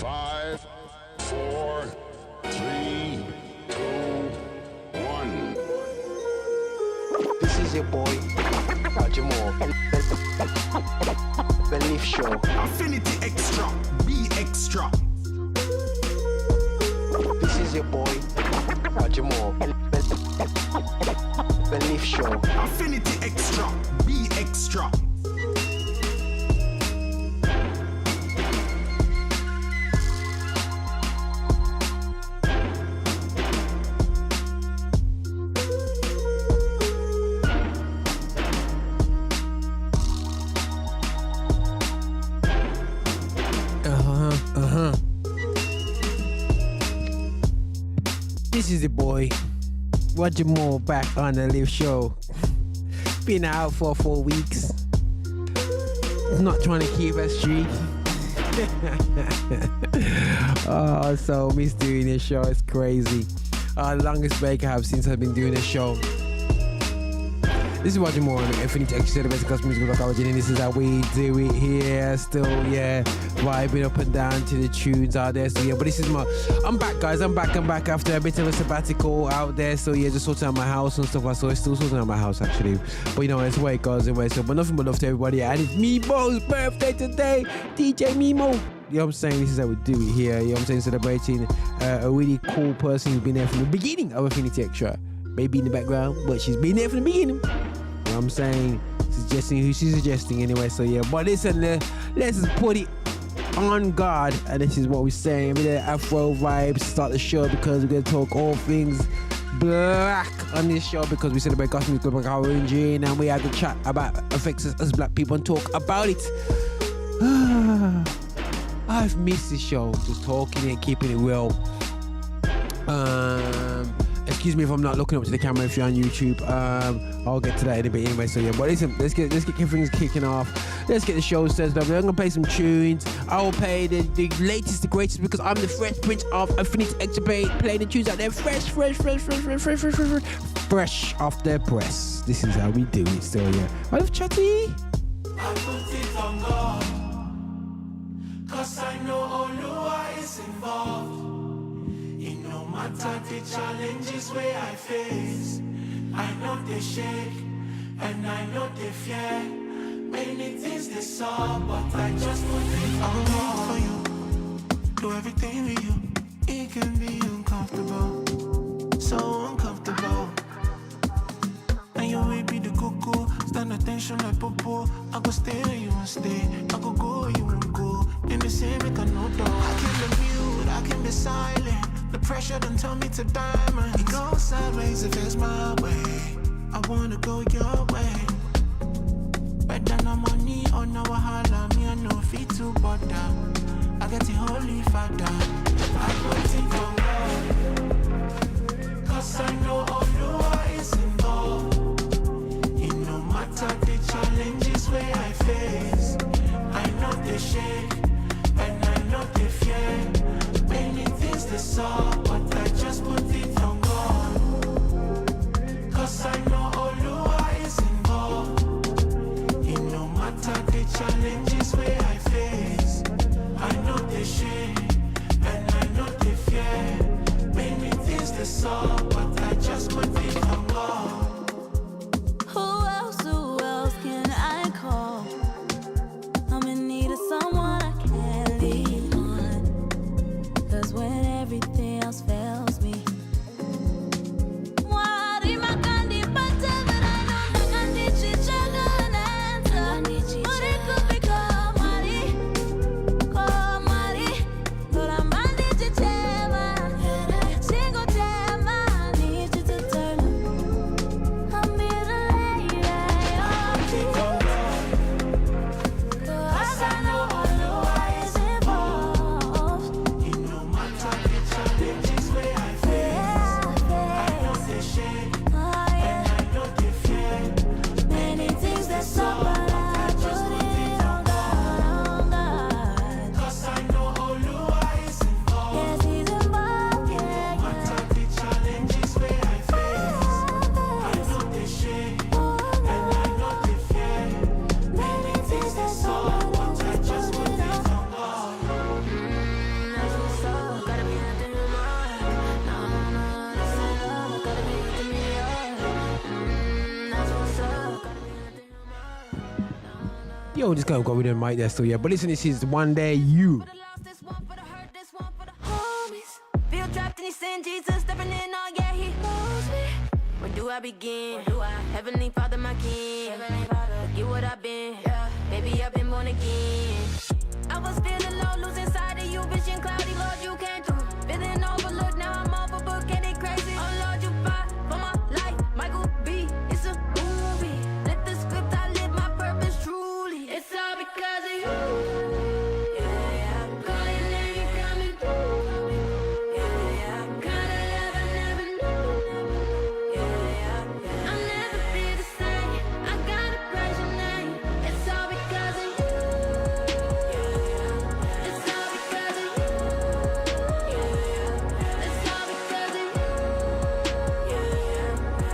5, 4, 3, 2, 1. This is your boy, Roger Moore. Belief Show. Affinity Xtra. Be extra. This is your boy, Roger Moore. Belief Show. Affinity Xtra. Be extra. This is the boy, Roger Moore, back on the live show. Been out for 4 weeks. Not trying to keep a streak. Oh, so miss doing this show. It's crazy. Longest break I have since I've been doing this show. This is Roger Moore on Infinite Extra, the best gospel music like origin, and this is how we do it here. Still, yeah, vibing up and down to the tunes out there. So yeah, but this is I'm back, guys. I'm back after a bit of a sabbatical out there. So yeah, just sorting out my house and stuff. So it's still sorting out my house actually. But you know, it's the way it goes anyway. So, but nothing but love to everybody. And it's Memo's birthday today, DJ Memo. You know what I'm saying? This is how we do it here. You know what I'm saying? Celebrating a really cool person who's been there from the beginning of Infinity Extra. Maybe in the background, but she's been there from the beginning. You know what I'm saying? Suggesting who she's suggesting anyway. So yeah, but listen, let's just put it on guard. And this is what we're saying. With the Afro vibes to start the show, because we're going to talk all things black on this show, because we celebrate gospel music like origin, and we have to chat about affects us as black people and talk about it. I've missed this show, just talking it, keeping it real. Excuse me if I'm not looking up to the camera if you're on YouTube. I'll get to that in a bit anyway. So yeah, but listen, let's get things kicking off. Let's get the show set up. I'm gonna play some tunes. I will play the latest, the greatest, because I'm the Fresh Prince of Infinite Extra. Play the tunes out there fresh off the press. This is how we do it. So yeah, I love chatty. I put it on God, 'cause I know Oluwa is involved. No matter the challenges where I face, I know they shake and I know they fear. Many things they saw, but I just put it on God. For you, do everything with you. It can be uncomfortable, so uncomfortable. And you will be the cuckoo, stand attention like popo. I go stay, you won't stay. I go go, you won't go. In the same, make a no dog. I can be mute, I can be silent. The pressure don't tell me to diamond. It goes sideways if it's my way. I wanna go your way. Better no money or no wahala. Me I no fit to bother. I get the Holy Father. I put it on God, 'cause I know Oluwa is involved. It no matter the challenges where I face, I know they shake and I know they fear. Many things they saw, but I just put it on God, 'cause I know Oluwa is involved. It no matter the challenges where I face, I know they shake and I know they fear. Many things they saw, but I just put it on God. Who else can I call? I'm in need of someone I can lean on, 'cause when everything else fails me, Wari makandi pata, but I know makandi chichaga an answer. But it could be Komari, but I'm mandi chichema. Single tema, I need you to turn Yo, just got with the mic there still, yeah. But listen, this is One Day You. For the lost, this one, for the hurt, this one, for the homies. Feel trapped in his sin, Jesus stepping in, oh yeah, he knows me. Where do I begin? Heavenly Father, my King. Forget what I've been. Baby, I've been born again. I was feeling low, losing sight of you, vision cloudy, Lord, you came through. Feeling overlooked, now I'm overbooked, getting crazy. Oh Lord, you fight for my life, Michael B. It's a movie. Let the script, I live my purpose truly. It's all because of you. Yeah, I'm calling your name, you coming through. Yeah, kind of love I never knew. Yeah, I'll never be the same. I gotta praise your name. It's all because of you. It's all because of you. It's all because of you.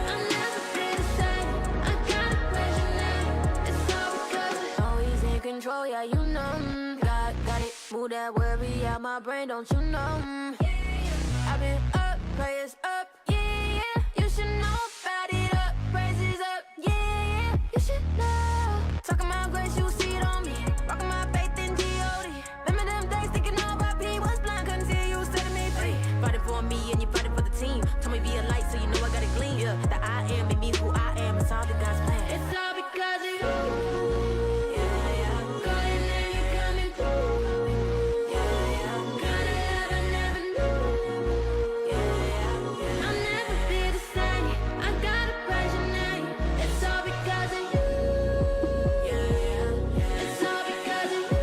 I'll never be the same. I gotta praise your name. It's all because of you. Oh, he's in control, yeah, you know. Got it. Move that worry out my brain, don't you know? I've been up, prayers up, yeah. You should know about it up, praises up, yeah. You should know. Talking about grace, you see it on me. Rocking my faith in G.O.D. Remember them days thinking all my P was blind, couldn't see you setting me free. Fighting for me and you fighting for the team. Told me be a light, so you know I gotta gleam. Yeah, the I am and me who I am. It's all the God's plan. It's all because of you. Calling your name, you coming through. Kind of love I never knew. I'll never be the same. I gotta praise your name. It's all because of you. It's all because of you.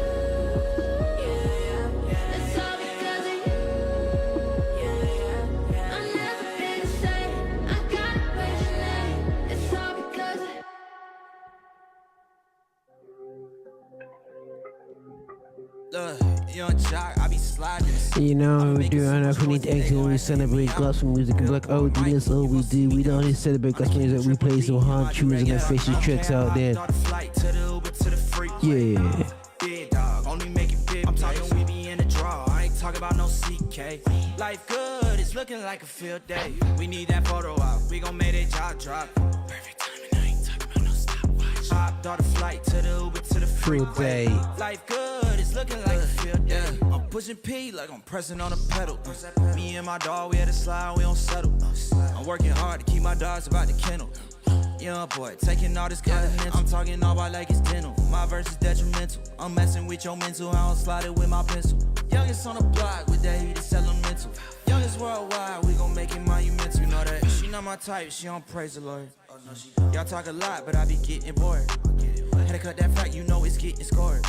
It's all because of you. I'll never be the same. I gotta praise your name. It's all because of you. Look, young jock, I be sliding. You know, we do Infinite X and we celebrate gospel music. And like, oh, that's all we do. We don't just celebrate gospel music, we play some hard tunes and official tracks out there. Yeah. Big dog, only make it big. I'm talking we be in the draw. I ain't talking about no CK. Life good, it's looking like a field day. We need that photo out, we gon' make that jaw drop. Perfect timing, I ain't talking about no stopwatch. Hopped on the flight to the Uber to the freeway. Life good, it's looking like a field day. I'm pushing P like I'm pressing on a pedal. Me and my dog, we had a slide, we don't settle. I'm working hard to keep my dogs about the kennel. Young boy, taking all this continental. I'm talking all about like it's dental. My verse is detrimental. I'm messing with your mental, I don't slide it with my pencil. Youngest on the block with that heat, it's elemental. Youngest worldwide, we gon' make it monumental. You know that? She not my type, she don't praise the Lord. Y'all talk a lot, but I be getting bored. Had to cut that fact, you know it's getting scored.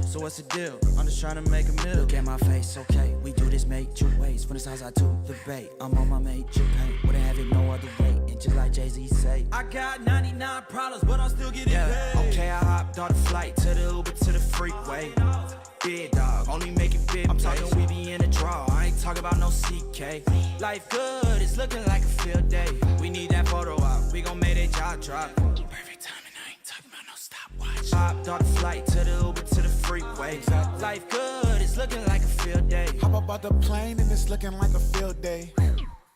So what's the deal? I'm just trying to make a meal. Look at my face, okay, we do this major ways. From the size I do the bait, I'm on my major pain. Wouldn't have it no other way, and just like Jay-Z say, I got 99 problems, but I'm still getting paid. Okay, I hopped on the flight to the Uber to the freeway. Big dog, only make it big. I'm talking we be in the draw, I ain't talking about no CK. Life good, it's looking like a field day. We need that photo out, we gon' make that jaw drop. Perfect timing, I ain't talking about no stopwatch. Hopped on the flight to the Uber to the freeway. Life good, it's looking like a field day. Hop up out the plane and it's looking like a field day.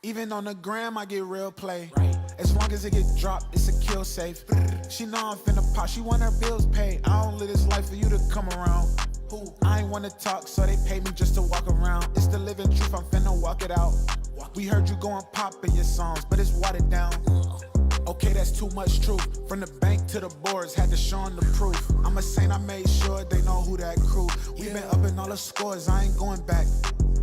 Even on the gram, I get real play. As long as it get dropped, it's a kill safe. She know I'm finna pop, she want her bills paid. I don't live this life for you to come around. I ain't wanna talk, so they pay me just to walk around. It's the living truth, I'm finna walk it out. We heard you going pop in your songs, but it's watered down. Okay, that's too much truth. From the bank to the boards, had to show 'em the proof. I'm a saint, I made sure they know who that crew. We been up in all the scores, I ain't going back.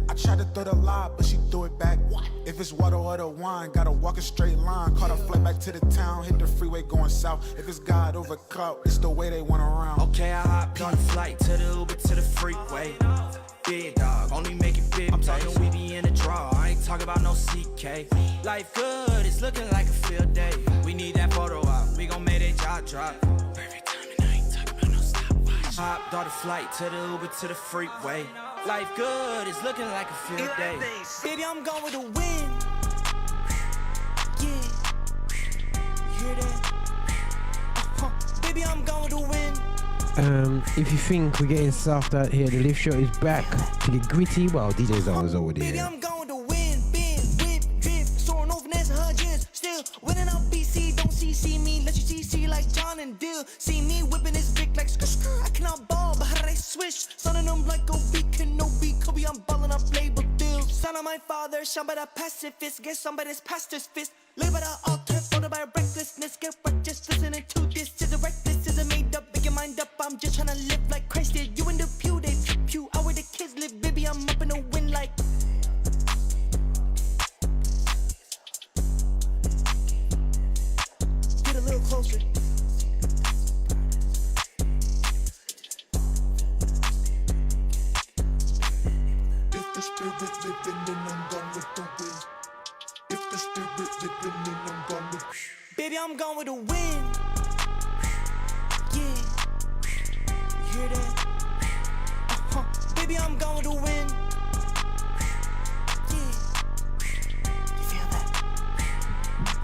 I tried to throw the lie, but she threw it back. If it's water or the wine, gotta walk a straight line. Caught a flight back to the town, hit the freeway going south. If it's God over clout, it's the way they want around. Okay, I hopped on the flight to the Uber to the freeway. Big dog, only make it big. I'm talking we be in the draw, I ain't talking about no CK. Life good, it's looking like a field day. We need that photo out, we gon' make that jaw drop. Perfect timing, I ain't talking about no stopwatch. Hopped on the flight to the Uber to the freeway. Life good, it's looking like a field day. Baby, I'm going with the wind. Yeah. You hear that? Baby, I'm going with the wind. If you think we're getting soft out here, the lift show is back to get gritty. Well, DJ's always over Baby, there. I'm going with the wind. Bend, whip, drift, soaring over Vanessa Hudgens. Still winning out BC, don't CC me. Let you CC like John and Dill. See me whipping this big look like skr. I cannot ball, but how did I switch? Sounding them like Obi, Kenobi, Kobe, I'm ballin' up label deals. Son of my father, shot by the pacifist. Get somebody's pastor's fist. Live by the altar, folded by recklessness. Get right, just listening to this. Is it reckless? Is it made up? Make your mind up. I'm just tryna live like Christ did. You in the pew, they pew. Out where the kids live, baby. I'm up in the wind like. Get a little closer. If the spirit living, then I'm gone with the wind. If the spirit living, then I'm gone with. Baby, I'm gone with the wind. Yeah. You hear that? Baby, I'm gone with the wind. Yeah. You feel that?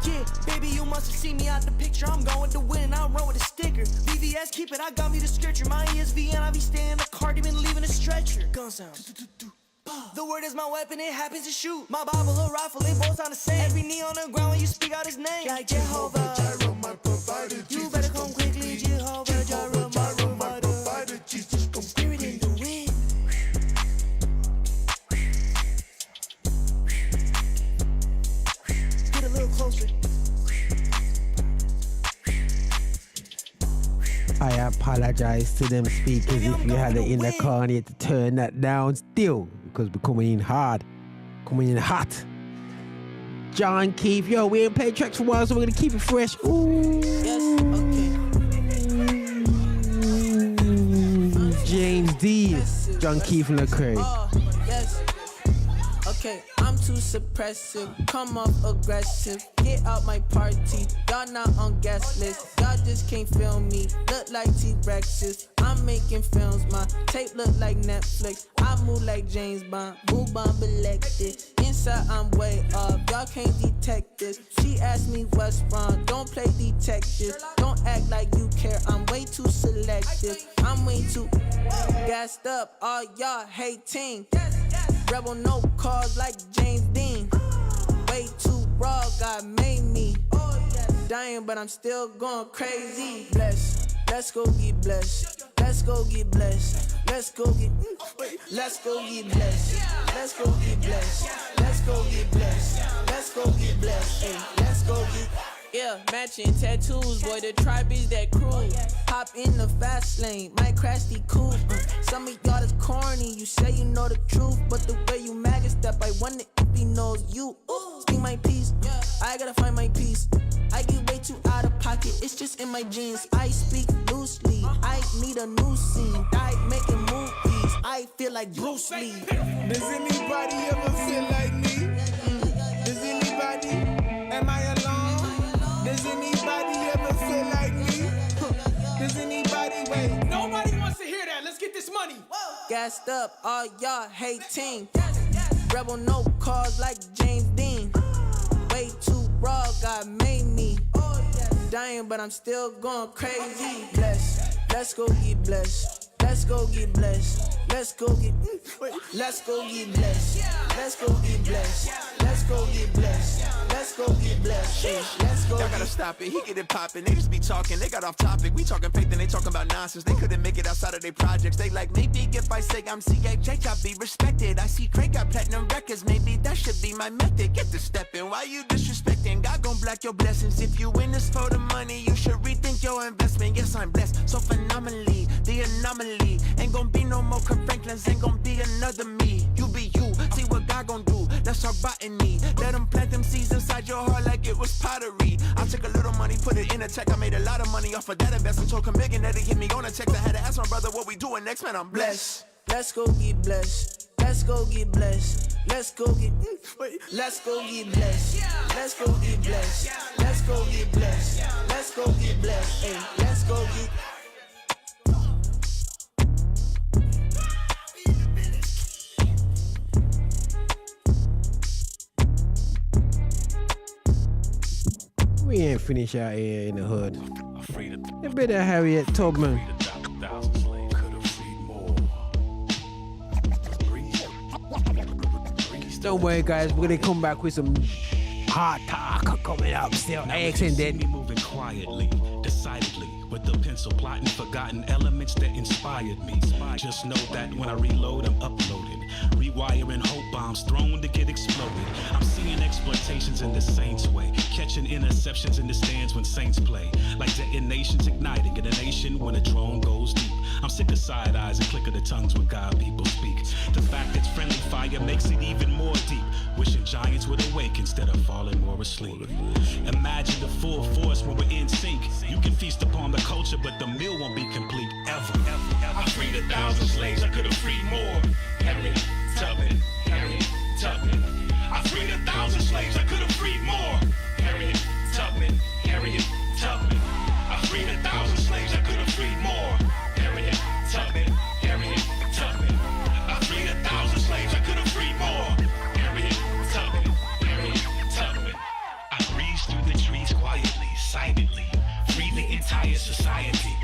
Yeah, baby, you must have seen me out the picture. I'm going with the wind, I run with a sticker. VVS, keep it, I got me the scripture. My ESV and I be staying in the car, they been leaving a stretcher. Gun sounds. The word is my weapon, it happens to shoot. My Bible, a rifle, they both sound the same. Every knee on the ground when you speak out his name. Like Jehovah Jireh, my provider. You better come quickly, Jehovah Jireh, my provider. Jesus, come spirit in the wind. Get a little closer. I apologize to them speakers if you had it in the car and you had to turn that down still, because we're coming in hard, coming in hot. John Keith, yo, we ain't played tracks for a while, so we're gonna keep it fresh. Ooh. Yes, okay. James D, John Keith and the Craig. Yes. Okay, I'm too suppressive, come off aggressive, get out my party, y'all not on guest list, y'all just can't feel me, look like T-Rexes, I'm making films, my tape look like Netflix, I move like James Bond, boo bomb elected, inside I'm way up, y'all can't detect this, she asked me what's wrong, don't play detective, don't act like you care, I'm way too selective, I'm way too gassed up, all y'all hating. Rebel no cause like James Dean. Way too raw, God made me. Dying, but I'm still going crazy. Blessed, let's go get blessed. Let's go get blessed. Let's go get blessed. Let's go get blessed. Let's go get blessed. Let's go get blessed. Hey, let's go get. Yeah, matching tattoos, boy, the tribe is that crew. Hop in the fast lane, might crash the coupe. Some of y'all is corny, you say you know the truth, but the way you mag step, I wonder if he knows you. Speak my peace, I gotta find my peace. I get way too out of pocket, it's just in my jeans. I speak loosely, I need a new scene. I making movies, I feel like Bruce Lee. Does anybody ever feel like me? Does anybody? Am I alone? Does anybody ever feel like me? Does anybody wait? Nobody wants to hear that. Let's get this money. Gassed up, all y'all hating. Rebel no cause like James Dean. Way too raw, God made me. Dying, but I'm still going crazy. Blessed, let's go get blessed. Let's go get blessed. Let's go get blessed. Let's go get blessed. Let's go get blessed. Let's go get blessed. Let's go get blessed. Let's go. Y'all gotta stop it. He get it poppin'. They just be talking. They got off topic. We talking faith and they talking about nonsense. They couldn't make it outside of their projects. They like, maybe if I say I'm CHH, I'll be respected. I see Craig got platinum records. Maybe that should be my method. Get to stepping. Why you disrespecting? God gon' block your blessings. If you in this for the money, you should rethink your investment. Yes, I'm blessed so phenomenally. The anomaly ain't gon' be no more Kirk Franklins. Ain't gon' be another me. You be you. See what God gon' do. That's our botany. Let him plant them seeds inside your heart like it was pottery. I took a little money, put it in a check. I made a lot of money off of that investment. Told Commigan that he hit me on a text. I had to ask my brother what we doing next. Man, I'm blessed. Let's go get blessed. Let's go get blessed. Let's go get. Let's go get blessed. Let's go get blessed. Let's go get blessed. Let's go get blessed. Hey, let's go get. We ain't finished out here in the hood. A bit of Harriet Tubman. Don't worry, guys. We're gonna come back with some hard talk coming up still. Now X and then me moving quietly, decidedly, with with the pencil, plotting forgotten elements that inspired me. Just know that when I reload, I'm uploading, rewiring hope bombs thrown to get exploded. I'm seeing exploitations in the saints' way, catching interceptions in the stands when saints play, like detonations igniting in a nation when a drone goes deep. I'm sick of side eyes and click of the tongues when God people speak. The fact that friendly fire makes it even more deep, wishing giants would awake instead of falling more asleep. Imagine the full force when we're in sync. You can feast upon the culture, but the meal won't be complete ever. I freed 1,000 slaves, I could have freed more. Harriet Tubman, Harriet Tubman. I freed 1,000 slaves, I could have freed more. Harriet Tubman, Harriet Tubman. I freed 1,000 slaves, I could have freed more. Harriet Tubman, Harriet Tubman. I freed 1,000 slaves, I could have freed more. Harriet Tubman, Harriet Tubman. I breeze through the trees quietly, silently, free the entire society.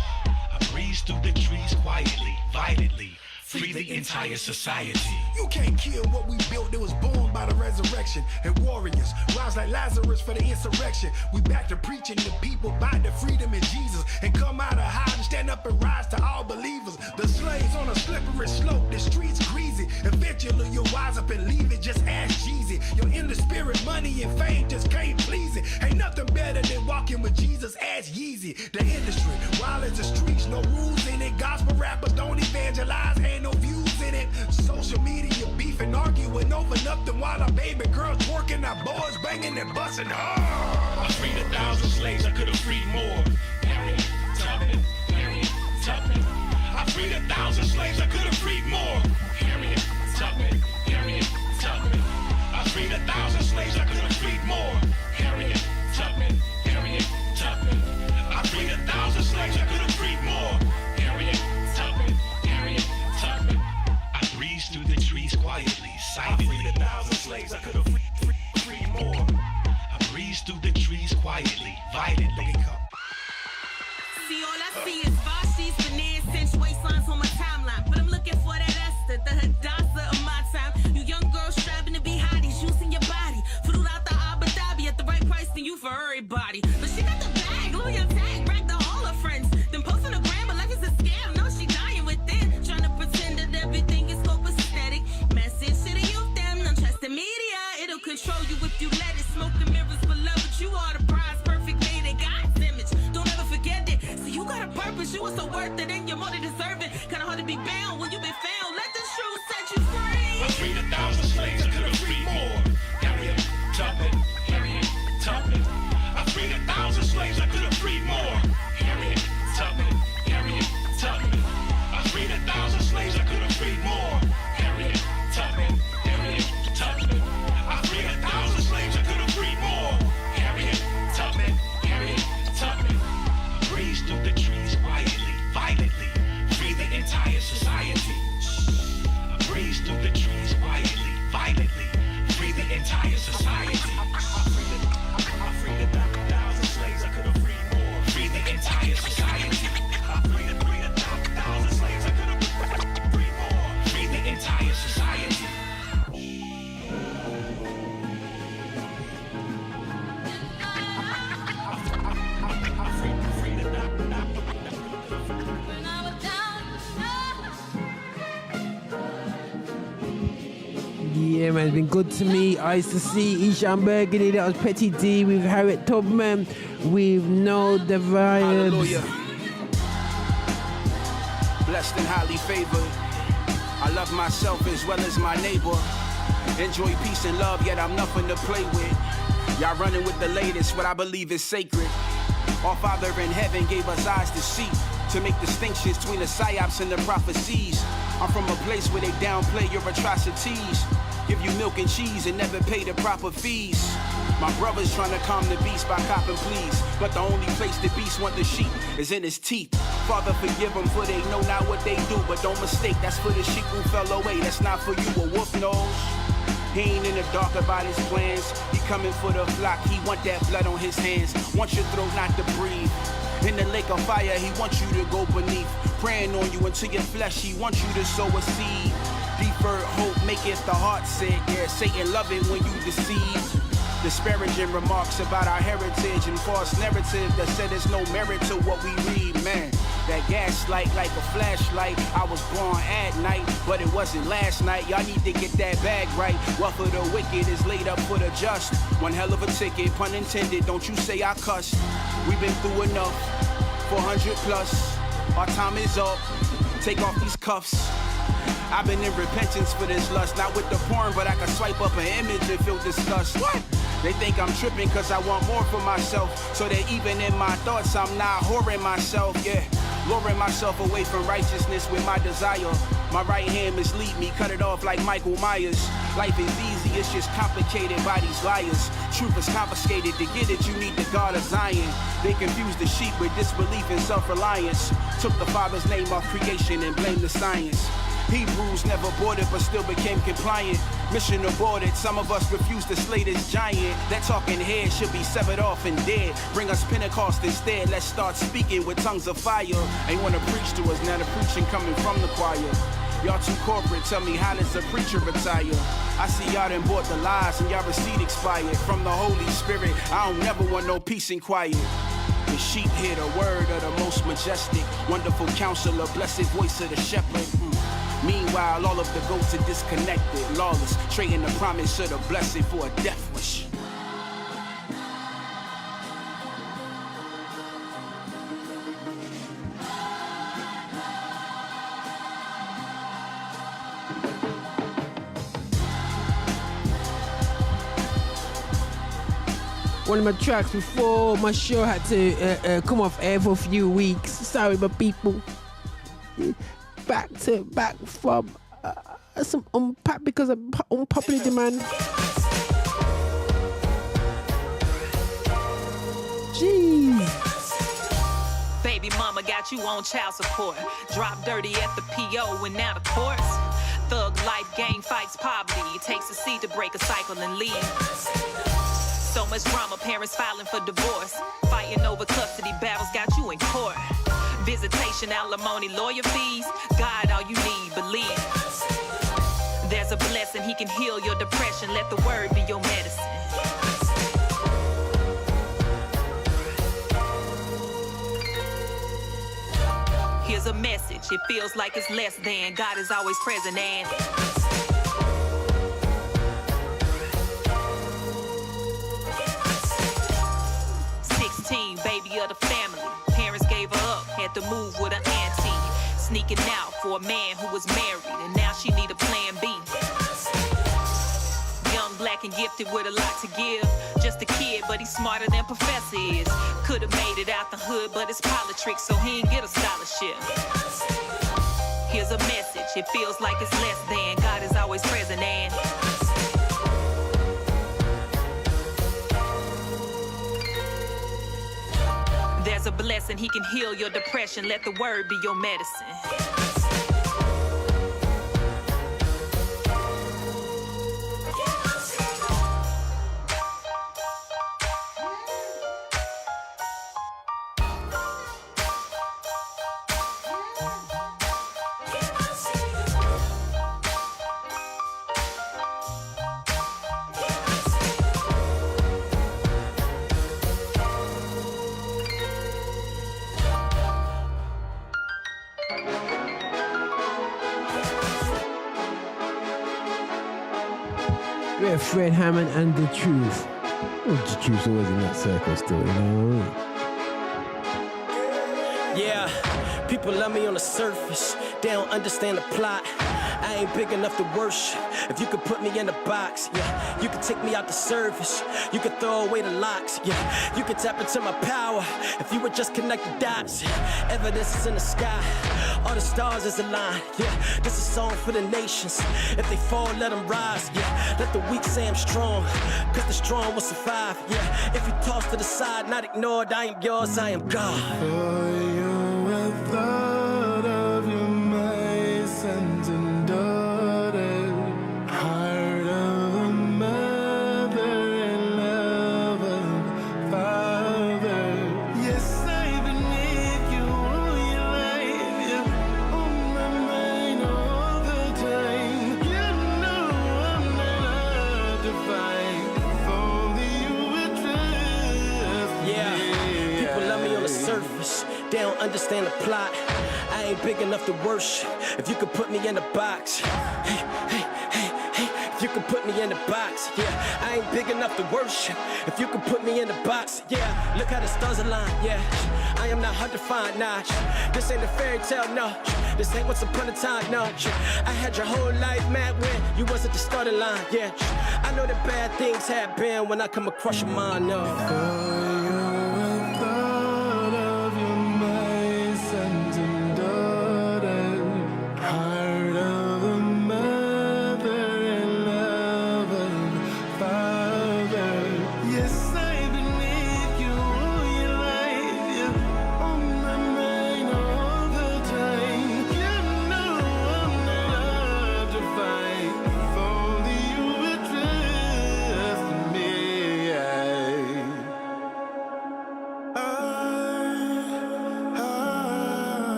I breeze through the trees quietly, violently, free the entire society. You can't kill what we built that was born by the resurrection. And warriors rise like Lazarus for the insurrection. We back to preaching to people by the freedom in Jesus, and come out of hiding, stand up and rise to all believers. The slaves on a slippery slope, the streets greasy. Eventually you'll wise up and leave it, just ask Jeezy. You're in the spirit, money and fame just can't please it. Ain't nothing better than walking with Jesus, ask Yeezy. The industry, wild as the streets, no rules in it. Gospel rappers don't evangelize, ain't no views in it. Social media beef and arguing over nothing while our baby girls twerking, our boys banging and busting hard. I freed 1,000 slaves, I could have freed more. Harriet Tubman, Harriet Tubman. I freed 1,000 slaves, I could have freed more. Harriet Tubman, Harriet Tubman. I freed 1,000 slaves, I could have freed more. Harriet Tubman, Harriet Tubman. I freed 1,000 slaves, I could have freed more. Harriet Tubman, Harriet Tubman. I breeze through the trees quietly, silently. I freed 1,000 slaves, I could have freed more. I breeze through the trees quietly, violently. See, all I see is Vashi's, bananas, cinch waistlines on my timeline. But I'm looking for that Esther, the Hadassah of my time. You young girls striving to be hotties, using your body. Flew out the Abu Dhabi at the right price than you for everybody. But she got the bag, loyal tag, brag to all her friends. Then post on the gram, but life is a scam. No, she dying within. Trying to pretend that everything is copacetic. Message to the youth, them don't trust the media. It'll control you if you let it. Smoke the mirrors below, but you are the prize, perfect made in God's image. Don't ever forget it. So you got a purpose, you are so worth it, and you're more than deserving. Kinda hard to be bound when you've been found. Let the truth set you free. I freed 1,000 slaves, I could have freed more. Harriet Tubman, Harriet Tubman. I freed 1,000 slaves, I could have freed more. Harriet Tubman, Harriet Tubman. I freed 1,000 slaves, I could have freed more. Harriet Tubman, Harriet Tubman. I freed 1,000 slaves, I could have freed more. Harriet Tubman, Harriet Tubman. Breeze through the trees quietly, violently, free the entire society. I breeze through the trees quietly, violently, free the entire society. I freed 1,000 slaves, I could have freed more. Free the entire society. I freed 1,000 slaves, I could have freed more. Free the entire society. Yeah, man, it's been good to me. Ice to see Ishan Burgundy. That was Petty D with Harriet Tubman with No the Vibes. Hallelujah. Blessed and highly favored. I love myself as well as my neighbor. Enjoy peace and love, yet I'm nothing to play with. Y'all running with the latest, what I believe is sacred. Our Father in heaven gave us eyes to see, to make distinctions between the psyops and the prophecies. I'm from a place where they downplay your atrocities, give you milk and cheese and never pay the proper fees. My brother's trying to calm the beast by copping pleas, but the only place the beast want the sheep is in his teeth. Father, forgive them for they know not what they do, but don't mistake, that's for the sheep who fell away, that's not for you, a wolf knows. He ain't in the dark about his plans, he coming for the flock, he want that blood on his hands, wants your throat not to breathe. In the lake of fire, he wants you to go beneath, praying on you until your flesh, he wants you to sow a seed. Deferred hope maketh the heart sick, yeah, Satan love it when you deceive. Disparaging remarks about our heritage and false narrative that said there's no merit to what we read, man. That gaslight like a flashlight. I was born at night, but it wasn't last night. Y'all need to get that bag right. Wealth of the wicked is laid up for the just. One hell of a ticket, pun intended. Don't you say I cuss. We've been through enough, 400 plus. Our time is up. Take off these cuffs. I've been in repentance for this lust. Not with the porn, but I can swipe up an image and feel disgust. What? They think I'm tripping cause I want more for myself. So that even in my thoughts, I'm not whoring myself, yeah. Luring myself away from righteousness with my desire. My right hand mislead me, cut it off like Michael Myers. Life is easy, it's just complicated by these liars. Truth is confiscated, to get it you need the God of Zion. They confuse the sheep with disbelief and self-reliance. Took the Father's name off creation and blamed the science. Hebrews never boarded but still became compliant. Mission aborted, some of us refuse to slay this giant. That talking head should be severed off and dead. Bring us Pentecost instead, let's start speaking with tongues of fire. Ain't wanna preach to us, now the preaching coming from the choir. Y'all too corporate, tell me how does a preacher retire? I see y'all done bought the lies and y'all receipt expired. From the Holy Spirit, I don't never want no peace and quiet. The sheep hear the word of the most majestic, wonderful counselor, blessed voice of the shepherd. Meanwhile, all of the goats are disconnected, lawless, trading the promise of the blessing for a death wish. One of my tracks before my show had to come off air for a few weeks. Sorry, my people. Back from some because of unpopular demand. Jeez. Baby mama got you on child support. Drop dirty at the PO and now the courts. Thug life, gang fights, poverty. It takes a seed to break a cycle and leave. So much drama, parents filing for divorce. Fighting over custody battles got you in court. Visitation, alimony, lawyer fees. God, all you need, believe. There's a blessing, he can heal your depression. Let the word be your medicine. Here's a message, it feels like it's less than. God is always present and... baby of the family. Parents gave her up, had to move with her auntie. Sneaking out for a man who was married, and now she need a plan B. Young, black, and gifted with a lot to give. Just a kid, but he's smarter than Professor is. Could've made it out the hood, but it's politics, so he ain't get a scholarship. Here's a message, it feels like it's less than. God is always present and... There's a blessing, he can heal your depression. Let the word be your medicine. We're Fred Hammond and The Truth. Well, The Truth's always in that circle still, you know what I mean? Yeah, people love me on the surface. They don't understand the plot. I ain't big enough to worship. If you could put me in a box, yeah, you could take me out the service. You could throw away the locks, yeah, you could tap into my power. If you would just connect the dots, evidence is in the sky. All the stars is aligned, yeah. This is a song for the nations. If they fall, let them rise, yeah. Let the weak say I'm strong, cause the strong will survive, yeah. If you toss to the side, not ignored, I am yours, I am God. For you have thought of your my sons and daughters, heart of a mother and love of father. Yes, I've been with you all your life, yeah, on my mind all the time. You know I'm not out to fight for the understand the plot. I ain't big enough to worship. If you could put me in a box. Hey, hey, hey, hey. If you could put me in a box. Yeah, I ain't big enough to worship. If you could put me in a box. Yeah, look how the stars align. Yeah, I am not hard to find. Nah, this ain't a fairy tale. No, this ain't once upon a time. No, I had your whole life mad when you was at the starting line. Yeah, I know that bad things happen when I come across your mind. No.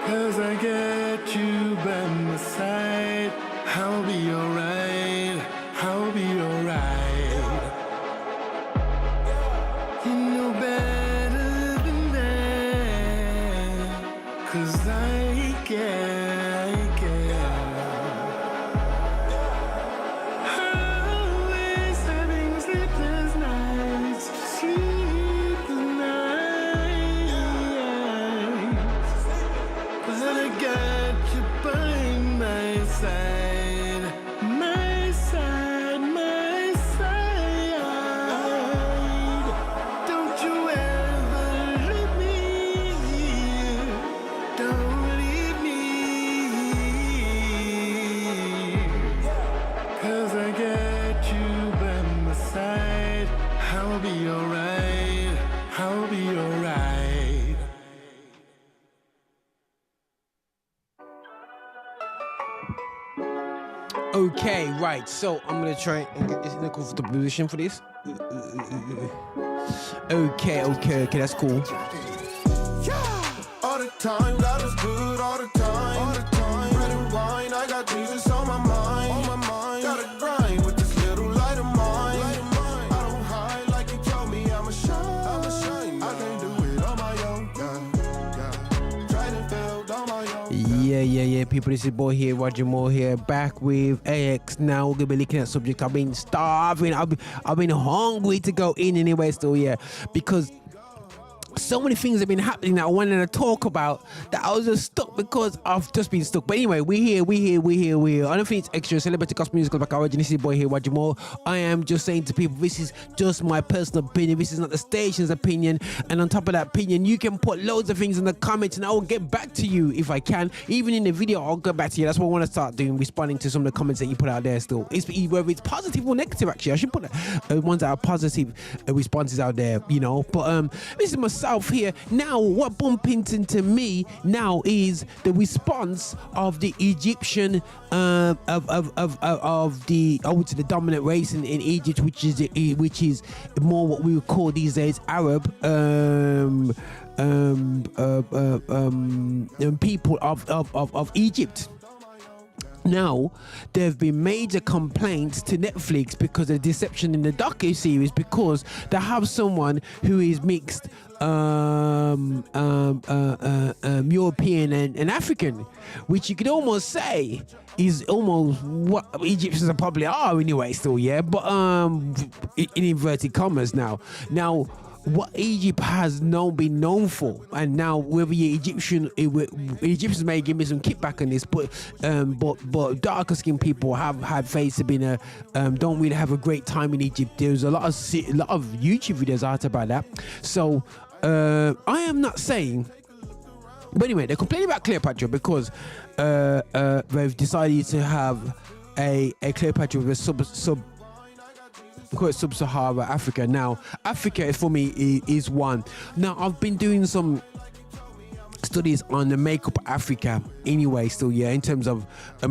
Cause I get you by my side, I'll be alright, I'll be alright. You know better than that, cause I care. Always having sleepless nights, sleepless nights. But I got you by my side, my side, my side. Don't you ever leave me, don't leave me. Cause I got you by my side, I'll be alright, I'll be alright. Okay, right. So I'm gonna try and get this in a comfortable position for this. Okay, that's cool. All the time, God is good all the time. All the time, bread and wine, I got Jesus on my mind. On my mind, gotta grind with this little light of mine. I don't hide like you told me, I'ma shine. I can't do it on my own. Yeah. Tried and failed on my own. Yeah, people, this is boy here, Roger Moore here, back with AX. Now we're gonna be looking at subject. I've been starving, I've been hungry to go in anyway still, yeah, because so many things have been happening that I wanted to talk about that I was just stuck because I've just been stuck. But anyway, we're here. I don't think it's extra. Celebrity Gospel Musical back origin. This is boy here, Roger Moore. I am just saying to people, this is just my personal opinion. This is not the station's opinion. And on top of that opinion, you can put loads of things in the comments and I will get back to you if I can. Even in the video, I'll get back to you. That's what I want to start doing, responding to some of the comments that you put out there still. It's whether it's positive or negative, actually. I should put ones that are positive responses out there, you know. But this is myself here. Now, what bump into me now is the response of the Egyptian of the, I would say, the dominant race in Egypt, which is more what we would call these days Arab people of Egypt. Now, there have been major complaints to Netflix because of the deception in the docu-series, because they have someone who is mixed European and African, which you could almost say is almost what Egyptians probably are anyway still, yeah, but in inverted commas now what Egypt has been known for, and now whether you're Egyptians may give me some kickback on this, but darker skinned people have had faced to been don't really have a great time in Egypt. There's a lot of YouTube videos out about that. So I am not saying, but anyway, they're complaining about Cleopatra because they've decided to have a Cleopatra with a sub-Sahara Africa. Now, Africa for me is one. Now, I've been doing some studies on the makeup of Africa anyway, still, yeah, in terms of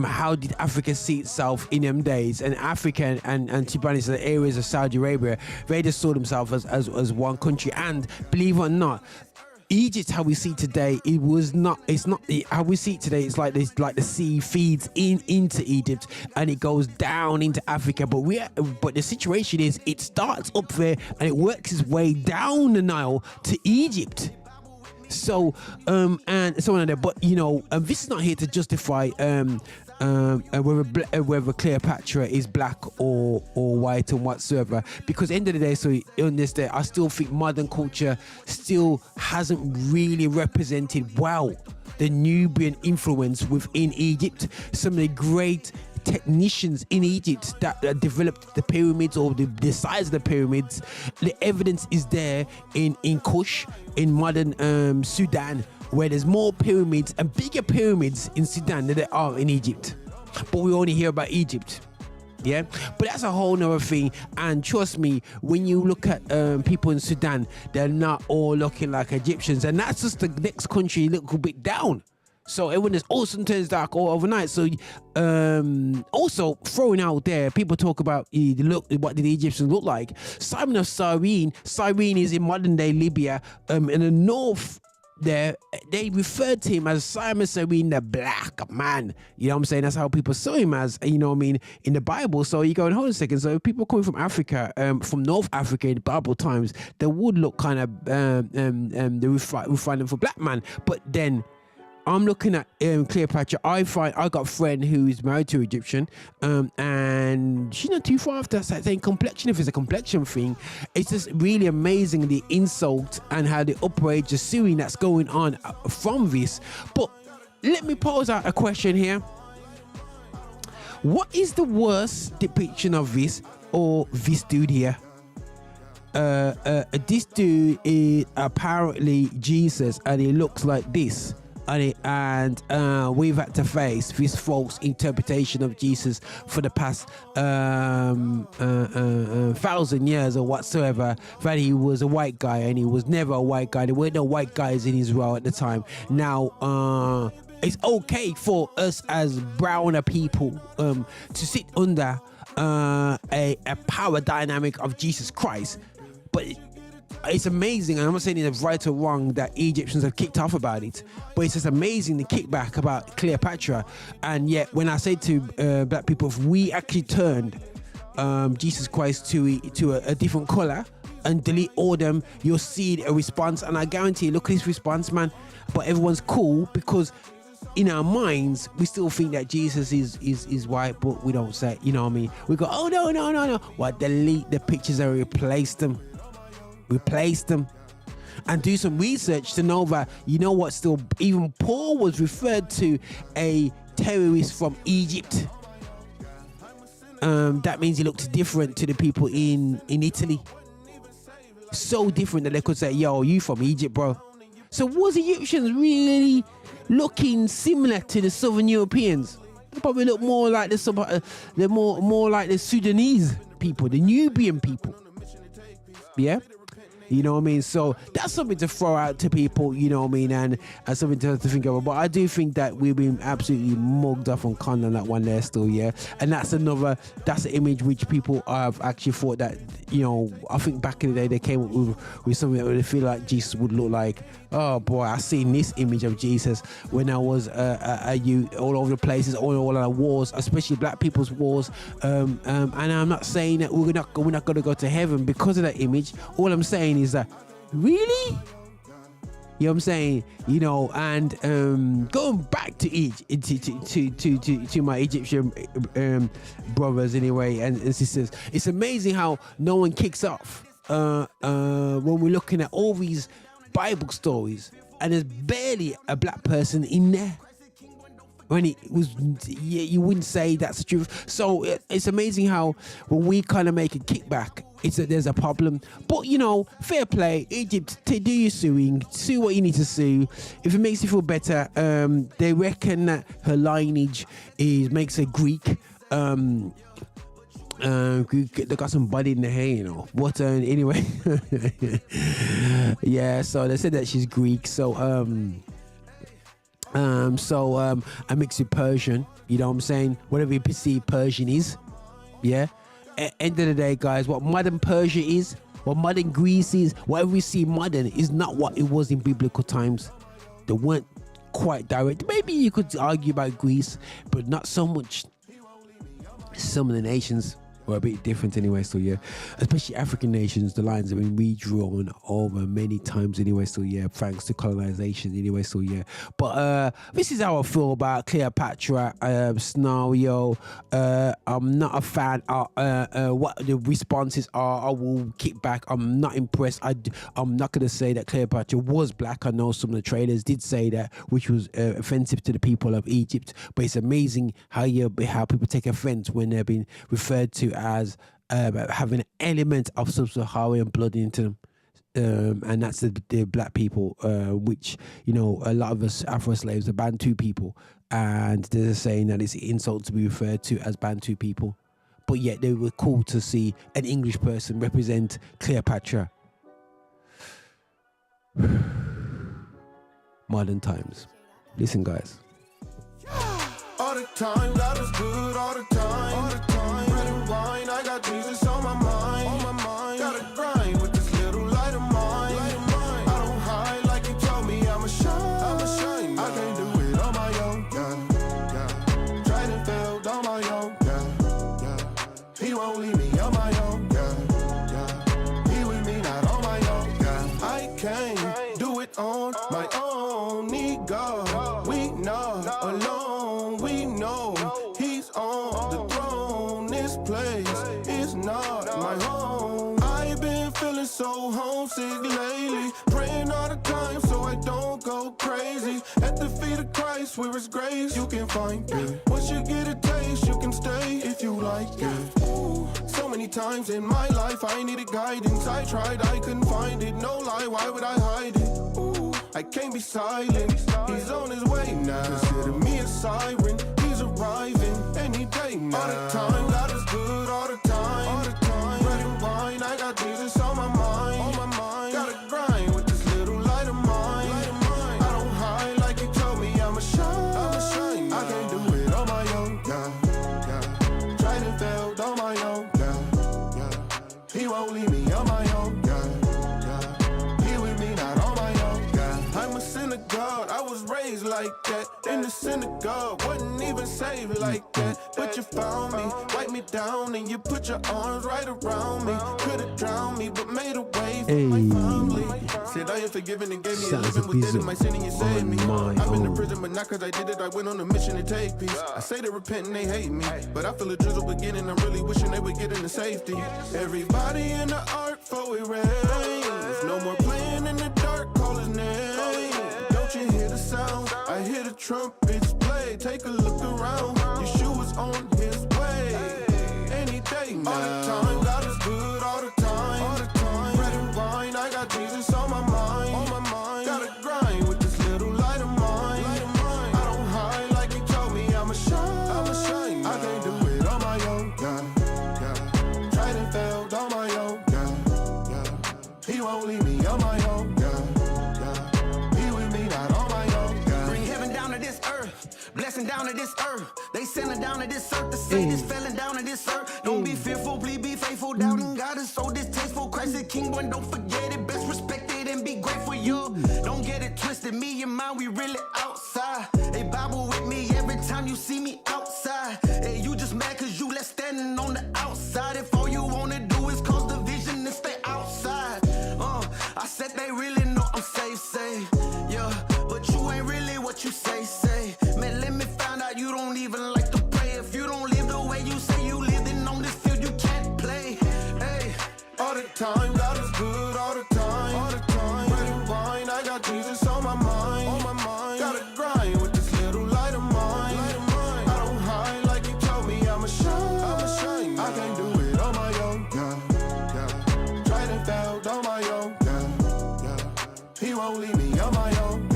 how did Africa see itself in them days. And Africa and to be honest, the areas of Saudi Arabia, they just saw themselves as one country. And believe it or not, Egypt, how we see today, it's not how we see it today. It's like this, like the sea feeds into Egypt and it goes down into Africa. But the situation is, it starts up there and it works its way down the Nile to Egypt. So and so on there. But this is not here to justify whether Cleopatra is black or white and whatsoever, because at the end of the day, so on this day, I still think modern culture still hasn't really represented well the Nubian influence within Egypt. Some of the great technicians in Egypt that developed the pyramids, or the size of the pyramids, the evidence is there in Kush, in modern Sudan, where there's more pyramids and bigger pyramids in Sudan than there are in Egypt. But we only hear about Egypt. Yeah, but that's a whole nother thing. And trust me, when you look at people in Sudan, they're not all looking like Egyptians, and that's just the next country a little bit down. So everyone just all of a sudden turns dark all overnight. So also throwing out there, people talk about what did the Egyptians look like. Simon of Cyrene is in modern day Libya, in the north. There, they referred to him as Simon Cyrene, the black man. You know what I'm saying? That's how people saw him as, in the Bible. So you go, hold on a second. So people coming from Africa, from North Africa in Bible times, they would look kind of, they would find them for black man. But then I'm looking at Cleopatra. I got a friend who's married to an Egyptian, and she's not too far after that same complexion. If it's a complexion thing, it's just really amazing the insult and how the outrage, the suing that's going on from this. But let me pose out a question here. What is the worst depiction of this or this dude here? This dude is apparently Jesus, and he looks like this. And we've had to face this false interpretation of Jesus for the past 1,000 years or whatsoever, that he was a white guy, and he was never a white guy. There were no white guys in Israel at the time. Now it's okay for us as browner people to sit under a power dynamic of Jesus Christ, but it's amazing, and I'm not saying it's right or wrong that Egyptians have kicked off about it, but it's just amazing the kickback about Cleopatra. And yet when I say to black people, if we actually turned Jesus Christ to a different color and delete all them, you'll see a response, and I guarantee you, look at this response, man. But everyone's cool because in our minds we still think that Jesus is white, but we don't say it, you know what I mean? We go, oh no, well, delete the pictures and replace them and do some research to know that, still even Paul was referred to a terrorist from Egypt. That means he looked different to the people in Italy, so different that they could say, yo, you from Egypt, bro. So was Egyptians really looking similar to the Southern Europeans? They probably look more like they're more like the Sudanese people, the Nubian people. Yeah, you know what I mean? So that's something to throw out to people, you know what I mean, and something to think about. But I do think that we've been absolutely mugged off on con on that one there still, yeah. And that's an image which people have actually thought that, I think back in the day they came up with something that they feel like Jesus would look like. Oh boy, I seen this image of Jesus when I was a youth, all over the places, all our wars, especially black people's wars. And I'm not saying that we're not going to go to heaven because of that image. All I'm saying is that, really? You know what I'm saying? And going back to my Egyptian brothers anyway and sisters, it's amazing how no one kicks off when we're looking at all these Bible stories and there's barely a black person in there. When it was, you wouldn't say that's the truth. So it's amazing how when we kind of make a kickback, there's a problem. But fair play, Egypt, to do your suing, sue what you need to sue. If it makes you feel better, they reckon that her lineage makes her Greek. They got some body in the hair, But anyway, yeah. So they said that she's Greek. So So I mix with Persian. You know what I'm saying? Whatever you perceive Persian is, yeah. End of the day, guys, what modern Persia is, what modern Greece is, whatever we see modern is not what it was in biblical times. They weren't quite direct. Maybe you could argue about Greece, but not so much. Some of the nations were a bit different anyway, so yeah, especially African nations, the lines have been redrawn over many times anyway, so yeah, thanks to colonization anyway, so yeah. But this is how I feel about Cleopatra scenario. I'm not a fan of what the responses are. I will kick back. I'm not impressed. I'm not gonna say that Cleopatra was black. I know some of the traders did say that, which was offensive to the people of Egypt, but it's amazing how people take offense when they're being referred to as having an element of sub-Saharan blood into them, and that's the black people, which, you know, a lot of us Afro slaves are Bantu people, and they're saying that it's an insult to be referred to as Bantu people, but yet they were cool to see an English person represent Cleopatra. Modern times. Listen, guys. All the time, God is good all the time. All the time. Bread and wine, I got Jesus on my mind. On my mind. Gotta grind with this little light of mine. Light of mine. I don't hide like you told me I'ma shine. I'ma shine. I can't do it on my own. Yeah, yeah. Tried and failed on my own. Yeah, yeah. He won't leave me on my own. Yeah, yeah. He with me, not on my own. Yeah. I can't do it on my own. Need God. We know alone. We know he's on the throne. This place is not my home. I've been feeling so homesick lately, praying all the time so I don't go crazy. At the feet of Christ where it's grace, you can find it. Once you get a taste, you can stay if you like it. Ooh, so many times in my life I needed guidance. I tried, I couldn't find it. No lie, why would I hide it? Ooh, I can't be silent. He's on his way now. Consider me a siren. He's arriving any day now. All the time, God is good all the time. All the time. Bread and wine, I got Jesus on my mind. On my mind. Gotta grind with this little light of mine. Light of mine. I don't hide like you told me I'ma shine. I'ma shine. I can't do it on my own. Yeah, yeah. Tried and failed on my own. Yeah, yeah. He won't leave me on my own. Yeah, yeah. He with me, not on my own. Yeah. I'm a sinner, God. I was raised like that. In the synagogue, wasn't even saved like that. But you found me, wiped me down, and you put your arms right around me. Could've drowned me, but made a way for my family. Said I am forgiven and gave me a living within my sin, and you saved me. I've been to prison, but not cause I did it. I went on a mission to take peace. I say they repent and they hate me, but I feel a drizzle beginning. I'm really wishing they would get into safety. Everybody in the ark for it rains. No more playing in the dark, call his name. Don't you hear the sound? I hear the trumpets play. Take a look around. Yeshua's on his way. Any day now. All the time, God is good all the time. All the time. Bread and wine, I got Jesus on my mind. On my mind. Gotta grind with this little light of mine. Light of mine. I don't hide like you told me I'ma shine. I'ma shine. I can't do it on my own. Yeah, yeah. Tried and failed on my own. Yeah, yeah. He won't leave me on my own. Blessing down to this earth. They sending down to this earth to say this felling down to this earth. Don't be fearful, please be faithful. Doubting God is so distasteful. Christ is king, but don't forget it. Best respect it and be grateful, you. Don't get it twisted. Me and mine, we really outside. Hey, Bible with me every time you see me outside. Hey, you just mad cause you left standing on the outside. If all you wanna do is cause division and stay outside. I said they really know I'm safe. Yeah, but you ain't really what you say. Man, let me find out you don't even like to pray. If you don't live the way you say you live, then on this field you can't play. Hey, all the time, God is good all the time. All the time. Bread and wine, I got Jesus on my mind. On my mind. Gotta grind with this little light of mine. Light of mine. I don't hide like you told me I'ma shine. I'ma shine. I can't do it on my own. Yeah, yeah. Tried and failed on my own. Yeah, yeah. He won't leave me on my own.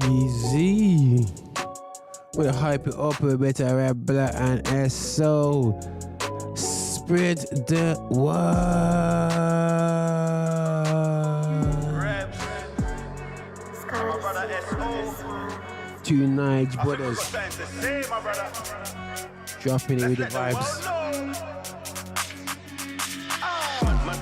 Easy. We'll hype it up a bit, rap black and SO. Spread the word. Two Nige brothers dropping it with the vibes.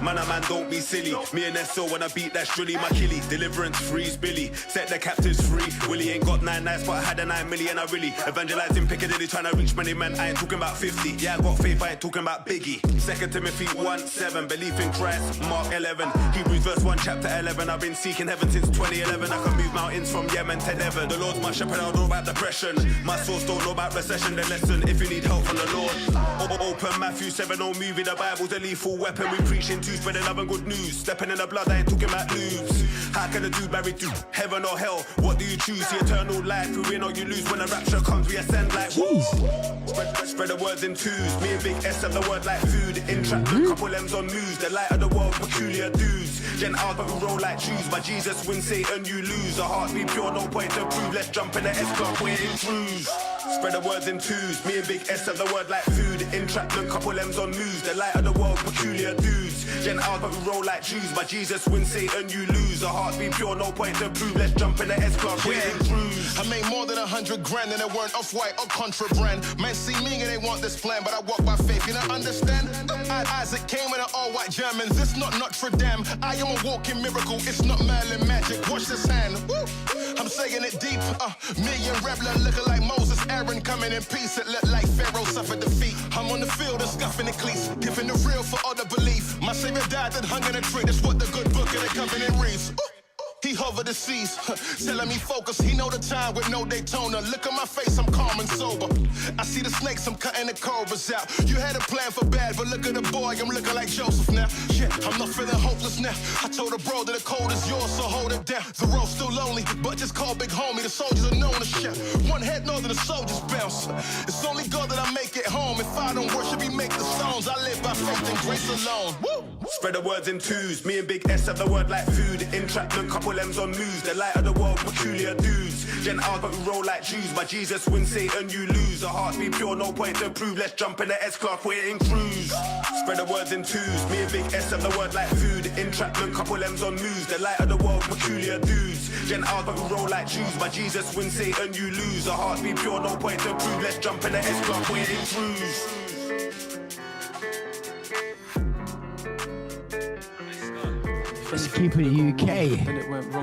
Man, a man, don't be silly. Me and Esso when I beat that Strilly, my killie. Deliverance frees Billy. Set the captives free. Willie ain't got 9 nights, but I had a 9 million. I really evangelizing Piccadilly, trying to reach many men. I ain't talking about 50. Yeah, I got faith, I ain't talking about Biggie. 2 Timothy 1:7. Belief in Christ, Mark 11. Hebrews verse 1, chapter 11. I've been seeking heaven since 2011. I can move mountains from Yemen to Devon. The Lord's my shepherd, I don't know about depression. My source don't know about recession. The lesson, if you need help from the Lord. Open Matthew 7, no movie. The Bible's a lethal weapon. We preaching to spreading love and good news. Stepping in the blood, I ain't talking about lose. How can a dude marry to heaven or hell? What do you choose? The eternal life. You win or you lose. When the rapture comes, we ascend like woo. Spread the words in twos. Me and Big S have the word like food. Entrapment, couple M's on moves. The light of the world, peculiar dudes. Gentiles but we roll like Jews. By Jesus win Satan, you lose. Our hearts be pure, no point to prove. Let's jump in the S-Club, we're in cruise. Spread the words in twos. Me and Big S have the word like food. Entrapment, couple M's on moves. The light of the world, peculiar dudes. Gentiles but we roll like Jews. By Jesus win Satan, you lose. Our hearts be pure, no point to prove. Let's jump in the S-Club, we're in cruise. I made more than 100 grand and it weren't off-white or contrabrand. Men see me and they want this plan, but I walk by faith, you don't understand? Isaac came in an all-white German. This not Notre Dame. I am a walking miracle, it's not Merlin magic. Watch this hand. Woo. I'm saying it deep. Me and Rebler looking like Moses, Aaron coming in peace. It look like Pharaoh suffered defeat. I'm on the field and scuffing the cleats, giving the real for all the belief. My savior died and hung in a tree. That's what the good book of the covenant reads. He hovered the seas, telling me focus. He know the time with no Daytona. Look at my face, I'm calm and sober. I see the snakes, I'm cutting the cobras out. You had a plan for bad, but look at the boy, I'm looking like Joseph now. Shit, I'm not feeling hopeless now. I told the bro that the cold is yours, so hold it down. The road's still lonely, but just call big homie. The soldiers are known to shout. One head north of the soldiers bounce. It's only God that I make it home. If I don't worship, he make the stones. I live by faith and grace alone. Woo! Spread the words in twos. Me and Big S have the word like food. Entrapment, couple M's on moves. The light of the world, peculiar dudes. Gentiles but we roll like Jews. By Jesus win Satan, you lose. Our hearts be pure, no point to prove. Let's jump in the S-Club, we're in cruise. Spread the words in twos. Me and Big S have the word like food. Entrapment, couple M's on moves. The light of the world, peculiar dudes. Gentiles but we roll like Jews. By Jesus win Satan, you lose. Our hearts be pure, no point to prove. Let's jump in the S-Club, we're in cruise. Let's keep it UK.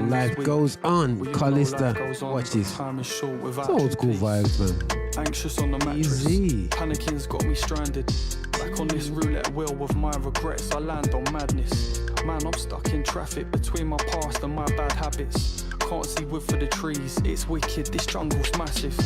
Life goes on. Callista. Watch this. It's old school vibes, man. Anxious on the mattress. Easy. Panicking's got me stranded. Back on this roulette wheel with my regrets. I land on madness. Man, I'm stuck in traffic between my past and my bad habits. Can't see wood for the trees. It's wicked. This jungle's massive.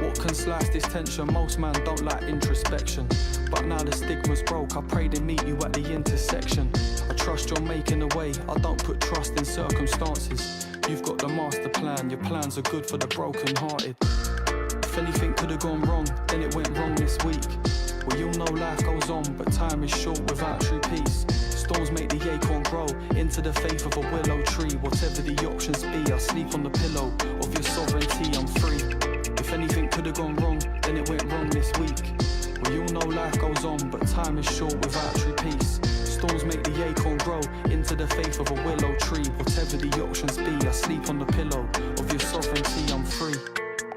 What can slice this tension? Most man don't like introspection. But now the stigma's broke. I pray to meet you at the intersection. I trust you're making a way. I don't put trust in circumstances. You've got the master plan. Your plans are good for the broken-hearted. If anything could have gone wrong, then it went wrong this week. We all know life goes on, but time is short without true peace. Storms make the acorn grow into the faith of a willow tree. Whatever the options be, I sleep on the pillow of your sovereignty, I'm free. If anything could have gone wrong, then it went wrong this week. We all know life goes on, but time is short without true peace. Storms make the acorn grow into the faith of a willow tree. Whatever the options be, I sleep on the pillow of your sovereignty, I'm free.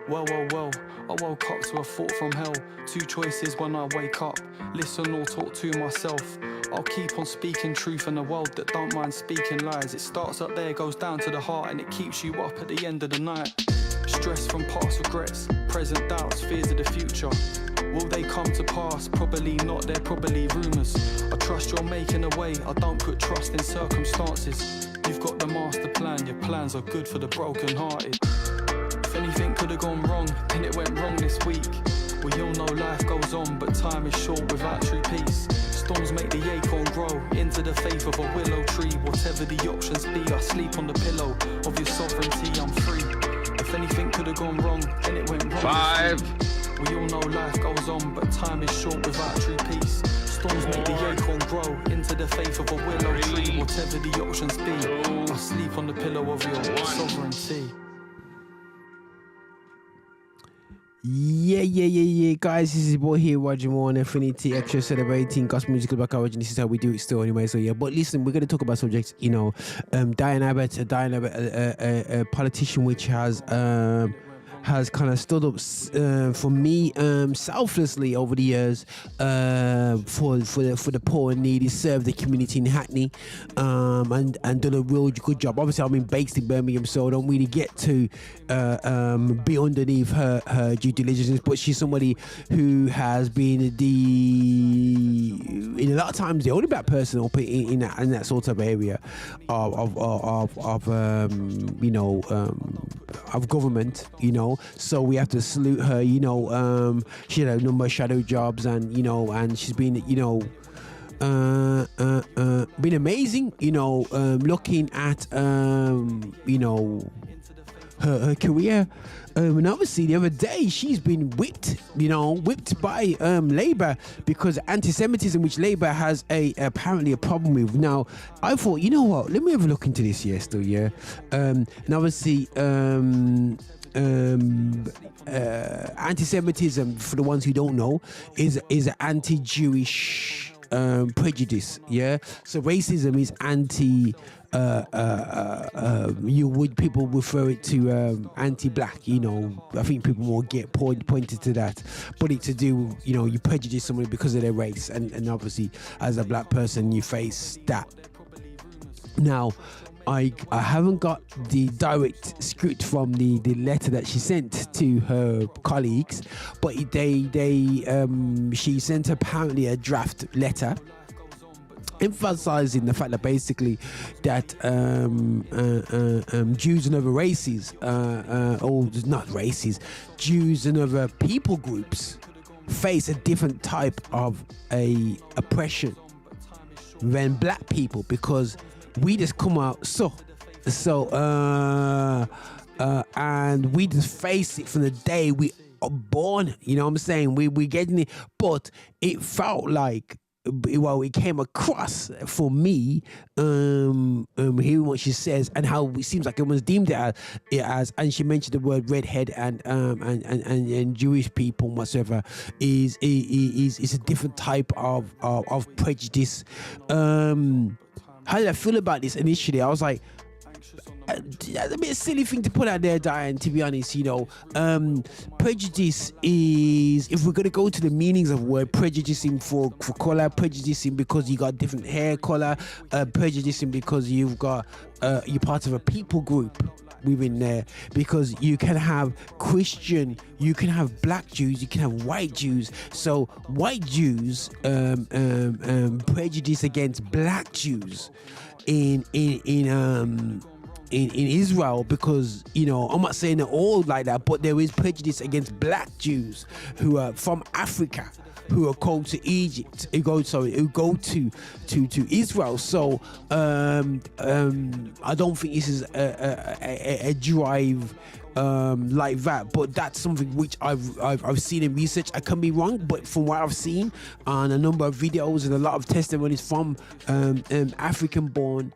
Well, I woke up to a thought from hell. Two choices when I wake up. Listen or talk to myself. I'll keep on speaking truth in a world that don't mind speaking lies. It starts up there, goes down to the heart, and it keeps you up at the end of the night. Stress from past regrets, present doubts, fears of the future. Will they come to pass? Probably not, they're probably rumours. I trust you're making a way, I don't put trust in circumstances. You've got the master plan, your plans are good for the broken-hearted. If anything could have gone wrong, then it went wrong this week. We all know life goes on, but time is short without true peace. Storms make the acorn grow into the faith of a willow tree. Whatever the options be, I sleep on the pillow of your sovereignty, I'm free. If anything could have gone wrong, then it went wrong. 5. We all know life goes on, but time is short without true peace. Storms make the acorn grow into the faith of a willow tree. Whatever the options be, I sleep on the pillow of your sovereignty. Yeah, guys, this is your boy here, Roger Moore on Infinity Xtra, celebrating gospel musical back origin. This is how we do it still anyway, so yeah. But listen, we're going to talk about subjects, Diane Abbot, a politician which has kind of stood up for me selflessly over the years for the poor and needy, served the community in Hackney, and done a real good job. Obviously, I'm based in Birmingham, so I don't really get to be underneath her due diligence, but she's somebody who has been in a lot of times the only black person up in that sort of area of government, so we have to salute her. She had a number of shadow jobs, and she's been been amazing, looking at her career. And obviously the other day she's been whipped by Labour because anti-Semitism, which Labour has apparently a problem with. Now I thought, you know what, let me have a look into this and obviously anti-Semitism, for the ones who don't know, is an anti-Jewish prejudice. So racism is anti people refer it to anti-black. I think people will get pointed to that, but it's to do with, you prejudice someone because of their race, and obviously as a black person you face that. Now I haven't got the direct script from the letter that she sent to her colleagues, but she sent apparently a draft letter emphasizing the fact that basically that Jews and other races, or not races, Jews and other people groups face a different type of oppression than black people, because we just come out and we just face it from the day we are born. You know what I'm saying? We getting it, but it felt like, it came across for me, hearing what she says and how it seems like it was deemed it as, and she mentioned the word redhead and Jewish people and whatsoever is a different type of prejudice. How did I feel about this initially? I was like, that's a bit silly thing to put out there, Diane, to be honest. Prejudice is, if we're going to go to the meanings of word, prejudicing for color, prejudicing because you got different hair color, prejudicing because you've got you're part of a people group within there, because you can have Christian, you can have black Jews, you can have white Jews. So white Jews prejudice against black Jews in Israel, because I'm not saying they're all like that, but there is prejudice against black Jews who are from Africa, who are go to Egypt, who go to Israel. So I don't think this is a drive like that, but that's something which I've seen in research. I can be wrong, but from what I've seen on a number of videos and a lot of testimonies from African born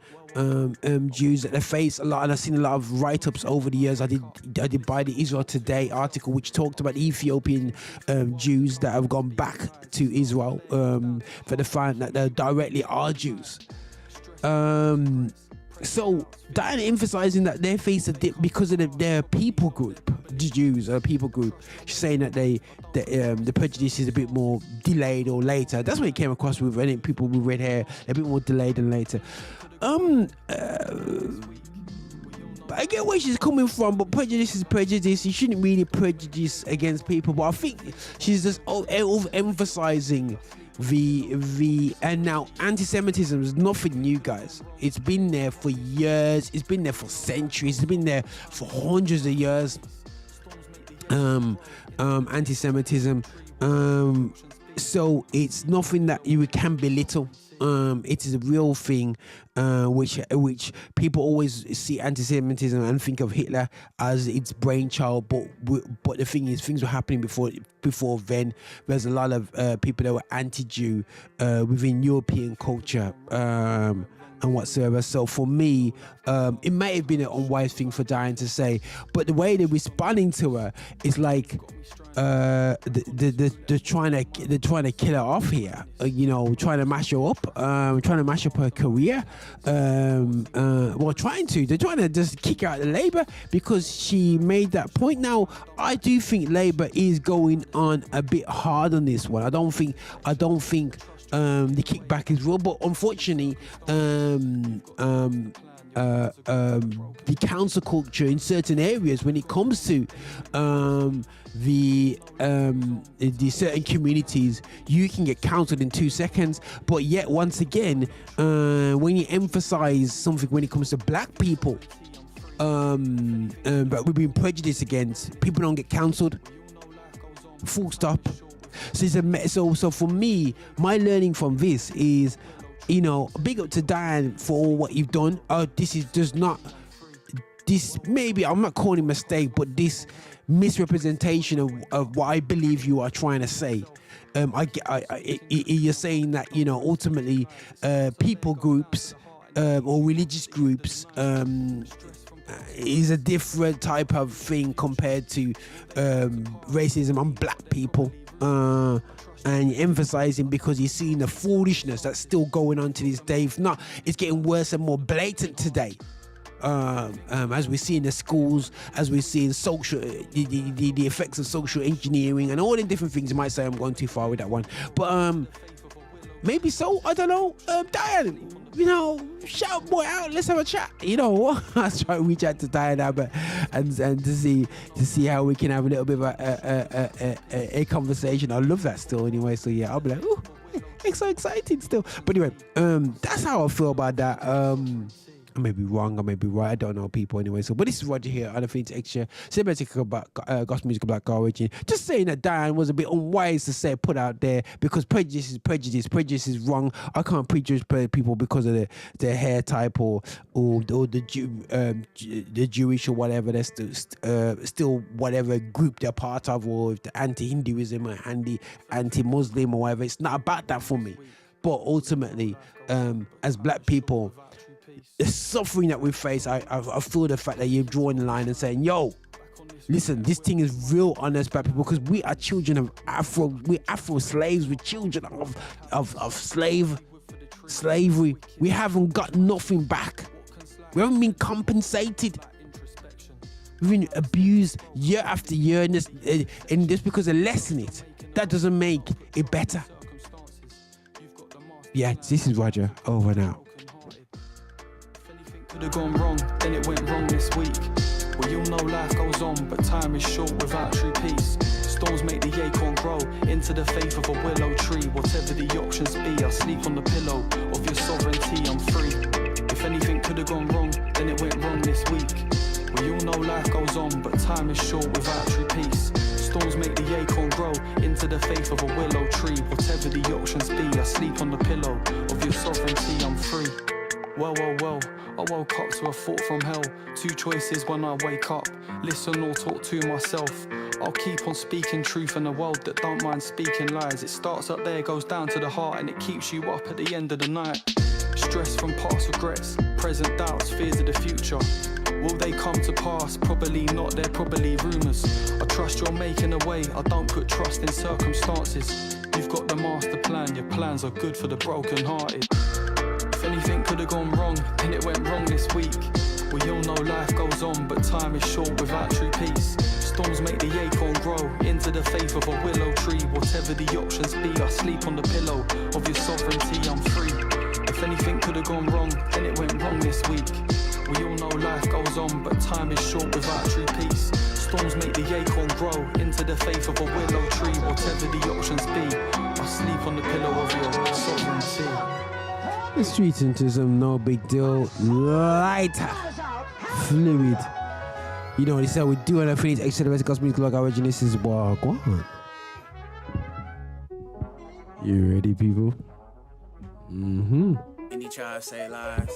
Jews, that they face a lot, and I've seen a lot of write-ups over the years. I did buy the Israel Today article which talked about Ethiopian Jews that have gone back to Israel for the fact that they directly are Jews. So Diana emphasizing that they face a dip because of their people group, the Jews are a people group. She's saying that the prejudice is a bit more delayed or later. That's what it came across with. I think people with red hair a bit more delayed than later. I get where she's coming from, but prejudice is prejudice. You shouldn't really prejudice against people, but I think she's just emphasizing and now anti-Semitism is nothing new, guys. It's been there for years, it's been there for centuries, it's been there for hundreds of years. Anti-Semitism, so it's nothing that you can belittle. It is a real thing, which people always see anti-Semitism and think of Hitler as its brainchild. But the thing is, things were happening before then. There's a lot of people that were anti-Jew within European culture. And whatsoever. So for me, it may have been an unwise thing for Diane to say, but the way they're responding to her is like they're trying to kill her off here. Trying to mash her up, trying to mash up her career. They're trying to just kick her out of Labour because she made that point. Now, I do think Labour is going on a bit hard on this one. I don't think the kickback is real, but unfortunately, the council culture in certain areas, when it comes to the certain communities, you can get counseled in 2 seconds. But yet, once again, when you emphasize something when it comes to black people, but we've been prejudiced against, people don't get counselled. Full stop. So for me, my learning from this is, big up to Diane for what you've done. Maybe I'm not calling it a mistake, but this misrepresentation of what I believe you are trying to say. You're saying that ultimately people groups or religious groups is a different type of thing compared to racism on black people. And you're emphasizing because you're seeing the foolishness that's still going on to this day. If not, it's getting worse and more blatant today. As we see in the schools, as we see in social, the effects of social engineering and all the different things. You might say I'm going too far with that one, but maybe so. I don't know. Diane, shout boy out. Let's have a chat. I'll try to reach out to Diane Abbot and to see how we can have a little bit of a conversation. I love that still. Anyway, so yeah, I'll be like, ooh, it's so exciting still. But anyway, that's how I feel about that. I may be wrong, I may be right, I don't know people anyway. So, but this is Roger here on Infinite Xtra, Semitism about gospel music of black origin. Just saying that Diane was a bit unwise to say, put out there, because prejudice is prejudice. Prejudice is wrong. I can't prejudge people because of their hair type or the Jewish or whatever. They're still whatever group they're part of, or if the anti-Hinduism or anti-Muslim or whatever. It's not about that for me. But ultimately, as black people, the suffering that we face, I feel the fact that you're drawing the line and saying, yo, listen, this thing is real on us black people, because we are children of we're Afro slaves, we're children of slavery. We haven't got nothing back. We haven't been compensated. We've been abused year after year, and just because of less in it, that doesn't make it better. Yeah, this is Roger, over and out. Could have gone wrong, then it went wrong this week. Well, you'll know life goes on, but time is short without true peace. Storms make the acorn grow into the faith of a willow tree. Whatever the options be, I sleep on the pillow of your sovereignty, I'm free. If anything could have gone wrong, then it went wrong this week. Well, you'll know life goes on, but time is short without true peace. Storms make the acorn grow into the faith of a willow tree. Whatever the options be, I sleep on the pillow of your sovereignty, I'm free. Well, I woke up to a thought from hell. Two choices when I wake up: listen or talk to myself. I'll keep on speaking truth in a world that don't mind speaking lies. It starts up there, goes down to the heart, and it keeps you up at the end of the night. Stress from past regrets, present doubts, fears of the future. Will they come to pass? Probably not, they're probably rumours. I trust you're making a way, I don't put trust in circumstances. You've got the master plan, your plans are good for the broken hearted. If anything could have gone wrong, then it went wrong this week. Well, you'll know life goes on, but time is short without true peace. Storms make the acorn grow into the faith of a willow tree. Whatever the options be, I sleep on the pillow of your sovereignty, I'm free. If anything could have gone wrong, then it went wrong this week. We all know life goes on, but time is short without true peace. Storms make the acorn grow into the faith of a willow tree. Whatever the options be, I sleep on the pillow of your sovereignty. The street into some no big deal, lighter, fluid. You know, this is how we do on Infinite Xtra, the best gospel music like origin. This is what. You ready, people? Any try to say lies.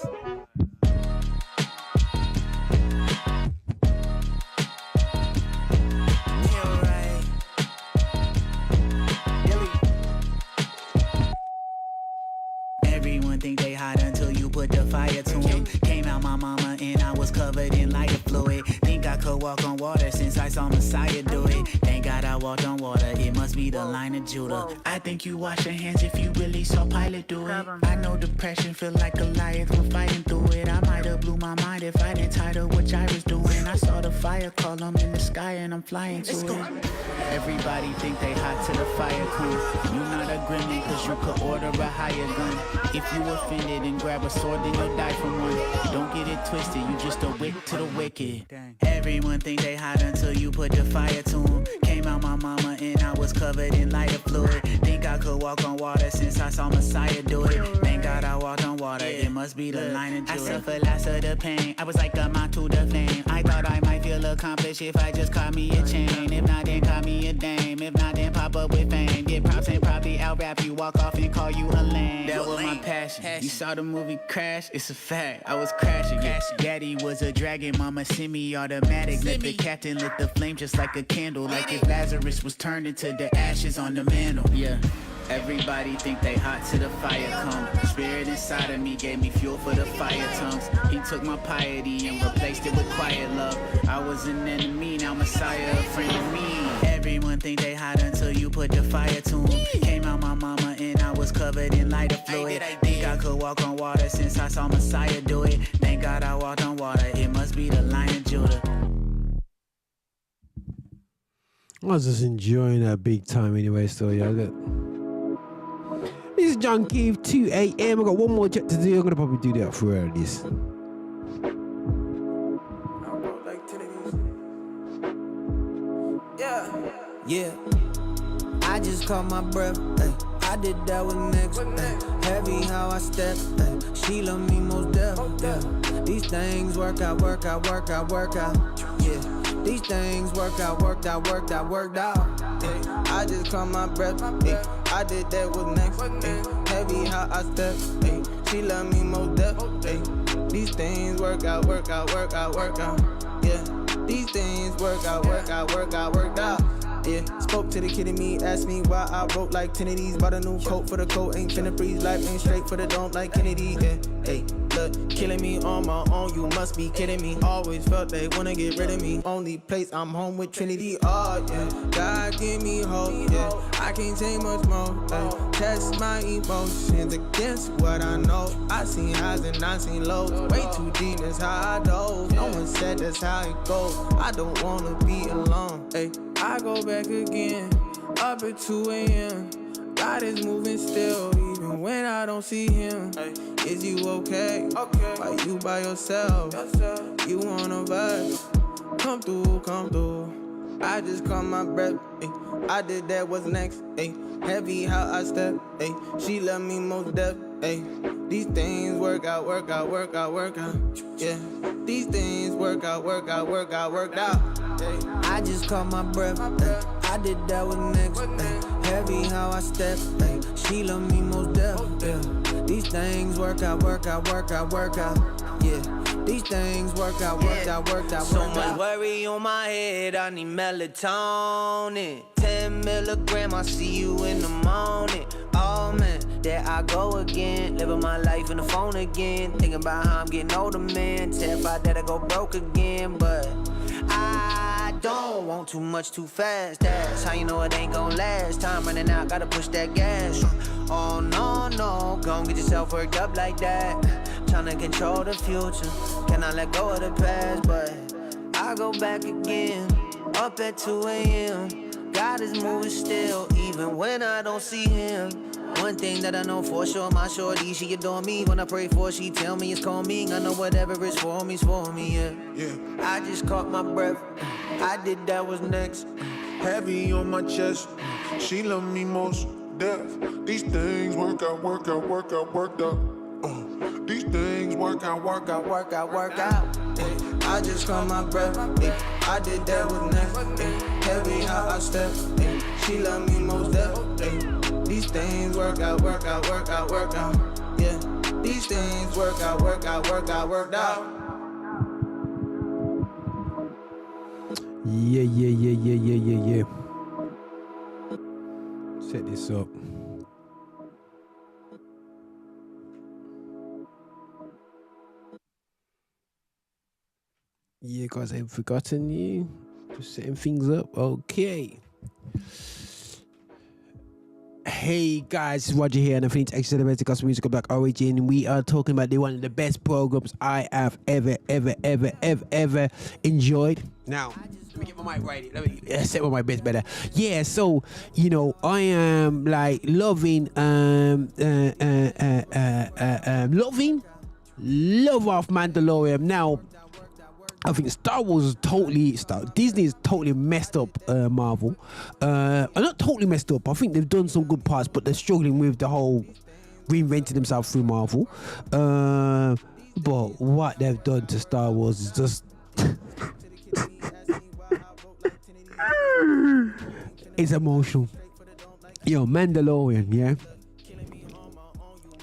Everyone think they hot until you put the fire to them. Came out my mama and I was covered in lighter fluid. Think I could walk on water since I saw Messiah do it. Thank God I walked on water, it must be the line of Judah. I think you wash your hands if you really saw Pilate do it. I know depression feel like Goliath when fighting through it. I might have blew my mind if I didn't title what I was doing. I saw the fire column in the sky and I'm flying to it. Everybody think they hot till the fire come. You not a gremlin cause you could order a higher gun. If you offended and grab a sword then you'll die from one. Don't get it twisted, you just a wick to the wicked. Everyone think they hot until you put the fire to them. Came out my mama and I was covered in lighter fluid. Think I could walk on water since I saw Messiah do it. Thank God I walked on water, it must be the line of Judah. I suffered lots of the pain, I was like a moth to the flame. I thought I might feel accomplished if I just caught me a chain. If not then call me a dame, if not then pop up with fame. Get props and probably out rap you, walk off and call you a lame. That was my passion. You saw the movie Crash, it's a fact, I was crashing. Daddy was a dragon, mama semi-automatic. Let the captain lit the flame just like a candle. Like if Lazarus was turned into the ashes on the mantle. Yeah. Everybody think they hot till the fire come. Spirit inside of me gave me fuel for the fire tongues. He took my piety and replaced it with quiet love. I was an enemy, now Messiah, a friend of me. Everyone think they hot until you put the fire to them. Came out my mama and I was covered in lighter fluid. Think I could walk on water since I saw Messiah do it. Thank God I walked on water, it must be the Lion of Judah. I was just enjoying that big time anyway, so yeah, look. This is John Keith, 2 a.m. I got one more chat to do. I'm gonna probably do that throughout this. Yeah, I just caught my breath, ay. I did that with next, ay. Heavy how I step, ay. She love me most deaf, yeah. These things work out, work out, work out, work out, yeah. These things work out, worked out, worked out, worked out, yeah. I just caught my breath, ay. I did that with next, ay. Heavy how I step, ay. She love me most deaf, ay. These things work out, work out, work out, work out, yeah. These things work out, work out, work out, worked out. Yeah, spoke to the kid in me, asked me why I wrote like 10 of these. Bought a new coat for the coat, ain't finna freeze. Life ain't straight for the don't like Kennedy. Yeah, hey, look, killing me on my own, you must be kidding me. Always felt they wanna get rid of me. Only place I'm home with Trinity. Oh yeah, God give me hope. Yeah, I can't say much more. Test my emotions against what I know. I seen highs and I seen lows. Way too deep, that's how I dove. No one said that's how it goes. I don't wanna be alone. Hey. I go back again, up at 2 a.m. God is moving still, even when I don't see him. Is you okay? Why you by yourself? You wanna vibe? Come through, come through. I just caught my breath, ay. I did that, what's next? Ay. Heavy how I step, ay. She love me most deaf, ay. These things work out, work out, work out, work out, yeah. These things work out, work out, work out, worked out. I just caught my breath, ay. I did that with next, ay. Heavy how I step, ay. She love me most deaf, yeah. These things work out, work out, work out, work out, yeah. These things work out, worked out, worked out, So worked much out. worry on my head, I need melatonin. 10 milligram, I see you in the morning. Oh man, there I go again. Living my life in the phone again. Thinking about how I'm getting older, man. Terrified that I go broke again, but I don't want too much too fast. That's how you know it ain't gon' last. Time running out, gotta push that gas. Oh no, no, gon' get yourself worked up like that. Tryna control the future, cannot let go of the past. But I go back again, up at 2 a.m. God is moving still, even when I don't see him. One thing that I know for sure, my shorty, she adore me. When I pray for, she tell me it's calming. I know whatever is for me, yeah. I just caught my breath, I did that was next. Heavy on my chest, she love me most deaf. These things work out, work out, work out, worked out. These things work out, work out, work out, work out. I just caught my breath, ay. I did that with next, ay. Heavy how I step, ay. She love me most deaf, ay. These things work out, work out, work out, work out. work out, work out, work out, worked out. Yeah. Set this up. Yeah, guys, I haven't forgotten you. Just setting things up. Okay. Hey guys, it's Roger here, and I think it's Xtra, the best gospel music of Black origin. We are talking about one of the best programs I have ever enjoyed. Now, let me get my mic right. Let me set my mic better. Yeah, so I am like loving love off Mandalorian. Now, I think Disney is totally messed up Marvel. Not totally messed up. I think they've done some good parts, but they're struggling with the whole reinventing themselves through Marvel. But what they've done to Star Wars is just it's emotional. Mandalorian, yeah.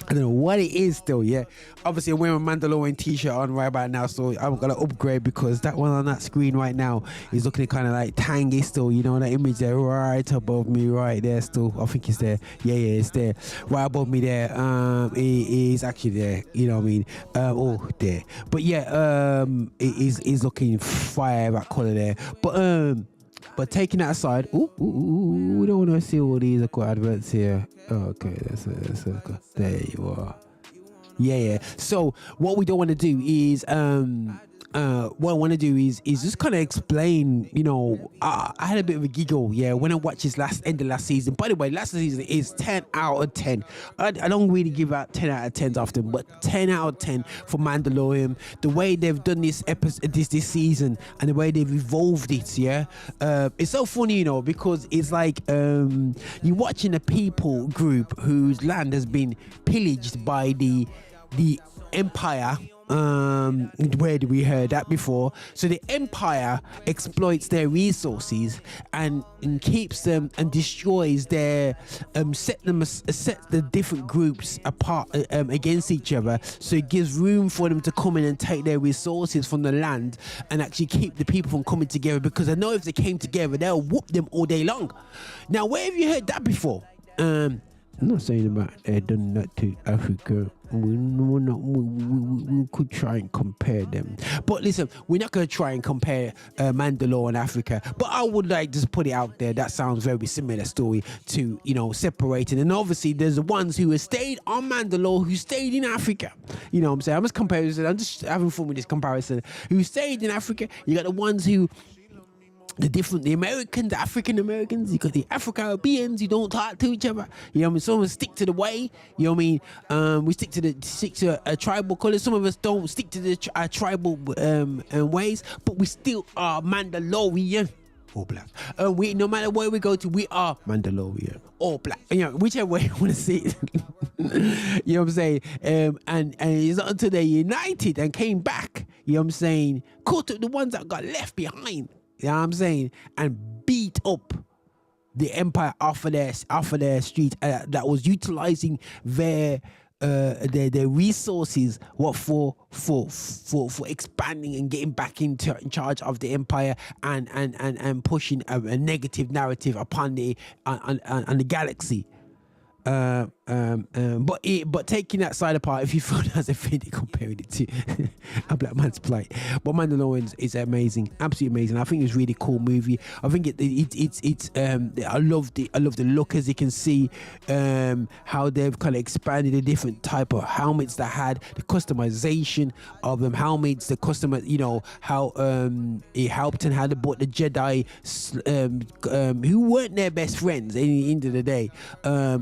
I don't know what it is still, yeah. Obviously, I'm wearing a Mandalorian t-shirt on right about now, so I'm going to upgrade because that one on that screen right now is looking kind of like tangy still. That image there right above me right there still. I think it's there. Yeah, it's there. Right above me there. It is actually there. You know what I mean? There. But yeah, it is looking fire, that colour there. But taking that aside, we don't want to see all these adverts here. Okay, that's there you are. Yeah. So what we don't want to do is what I want to do is just kind of explain. I had a bit of a giggle, yeah, when I watched this end of last season. By the way, last season is 10 out of 10. I don't really give out 10 out of 10s often, but 10 out of 10 for Mandalorian. The way they've done this episode, this season, and the way they've evolved it, yeah, it's so funny, because it's like you're watching a people group whose land has been pillaged by the Empire. Where do we heard that before? So the Empire exploits their resources and keeps them and destroys their set the different groups apart against each other. So it gives room for them to come in and take their resources from the land and actually keep the people from coming together, because I know if they came together they'll whoop them all day long. Now, where have you heard that before? I'm not saying about done that to Africa. We could try and compare them, but listen, we're not going to try and compare Mandalore and Africa. But I would like to put it out there that sounds very similar story to separating. And obviously, there's the ones who have stayed on Mandalore who stayed in Africa. You know what I'm saying? I'm just having fun with this comparison. Who stayed in Africa? You got the ones who. The Americans, the African Americans, you got the Afro-Caribbeans who don't talk to each other. You know what I mean? Some of us stick to the way. You know what I mean? We stick to a tribal color. Some of us don't stick to the tribal ways, but we still are Mandalorian. All black. We no matter where we go to, we are Mandalorian. All black. Whichever way you want to see it. You know what I'm saying? And it's not until they united and came back. You know what I'm saying? Caught up the ones that got left behind. You know what I'm saying? And beat up the Empire off of their street that was utilizing their resources for expanding and getting back in charge of the Empire and pushing a negative narrative upon the galaxy. But taking that side apart, if you feel that's offended comparing it to a black man's plight, but Mandalorian is amazing, absolutely amazing. I think it's a really cool movie. I think it's I love the look, as you can see, how they've kind of expanded the different type of helmets that had the customization of them helmets, the customer, how it helped and how they brought the Jedi who weren't their best friends at the end of the day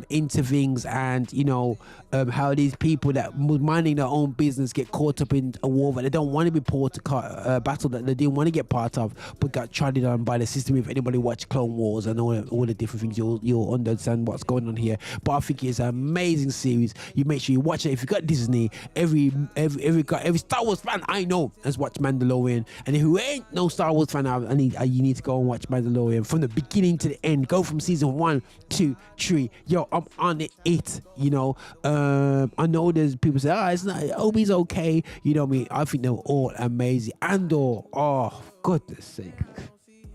into things, and how these people that were minding their own business get caught up in a war that they don't want to be battle that they didn't want to get part of, but got trodden on by the system. If anybody watch Clone Wars and all the different things, you'll understand what's going on here. But I think it's an amazing series. You make sure you watch it. If you got Disney, every Star Wars fan I know has watched Mandalorian, and who ain't no Star Wars fan, you need to go and watch Mandalorian from the beginning to the end. Go from season 1, 2, 3. Yo, I'm on it. I know there's people say, it's not, Obi's okay. You know what I mean? I think they're all amazing. Oh, goodness sake.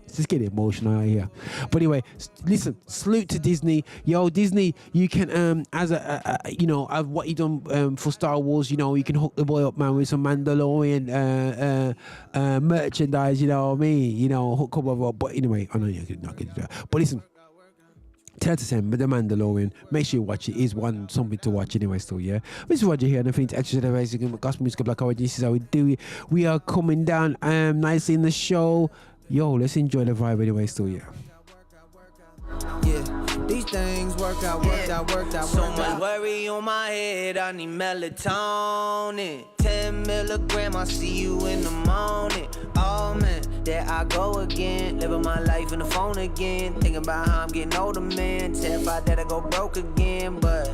It's just getting emotional out here. But anyway, listen, salute to Disney. Yo, Disney, you can, as what you done for Star Wars, you know, you can hook the boy up, man, with some Mandalorian merchandise, you know what I mean? You know, hook up with, but anyway, I know you're not going to do that. But listen, 10 to 10, but The Mandalorian, make sure you watch it. It's something to watch anyway still, yeah? This is Roger here, and I think it's Extra the basic gospel music, Black Origin. This is how we do it. We are coming down nicely in the show. Yo, let's enjoy the vibe anyway still, yeah. Yeah, these things work out. So much worry on my head, I need melatonin. 10 milligram, I see you in the morning. Oh man, there I go again, living my life in the phone again. Thinking about how I'm getting older, man. Terrified that I go broke again, but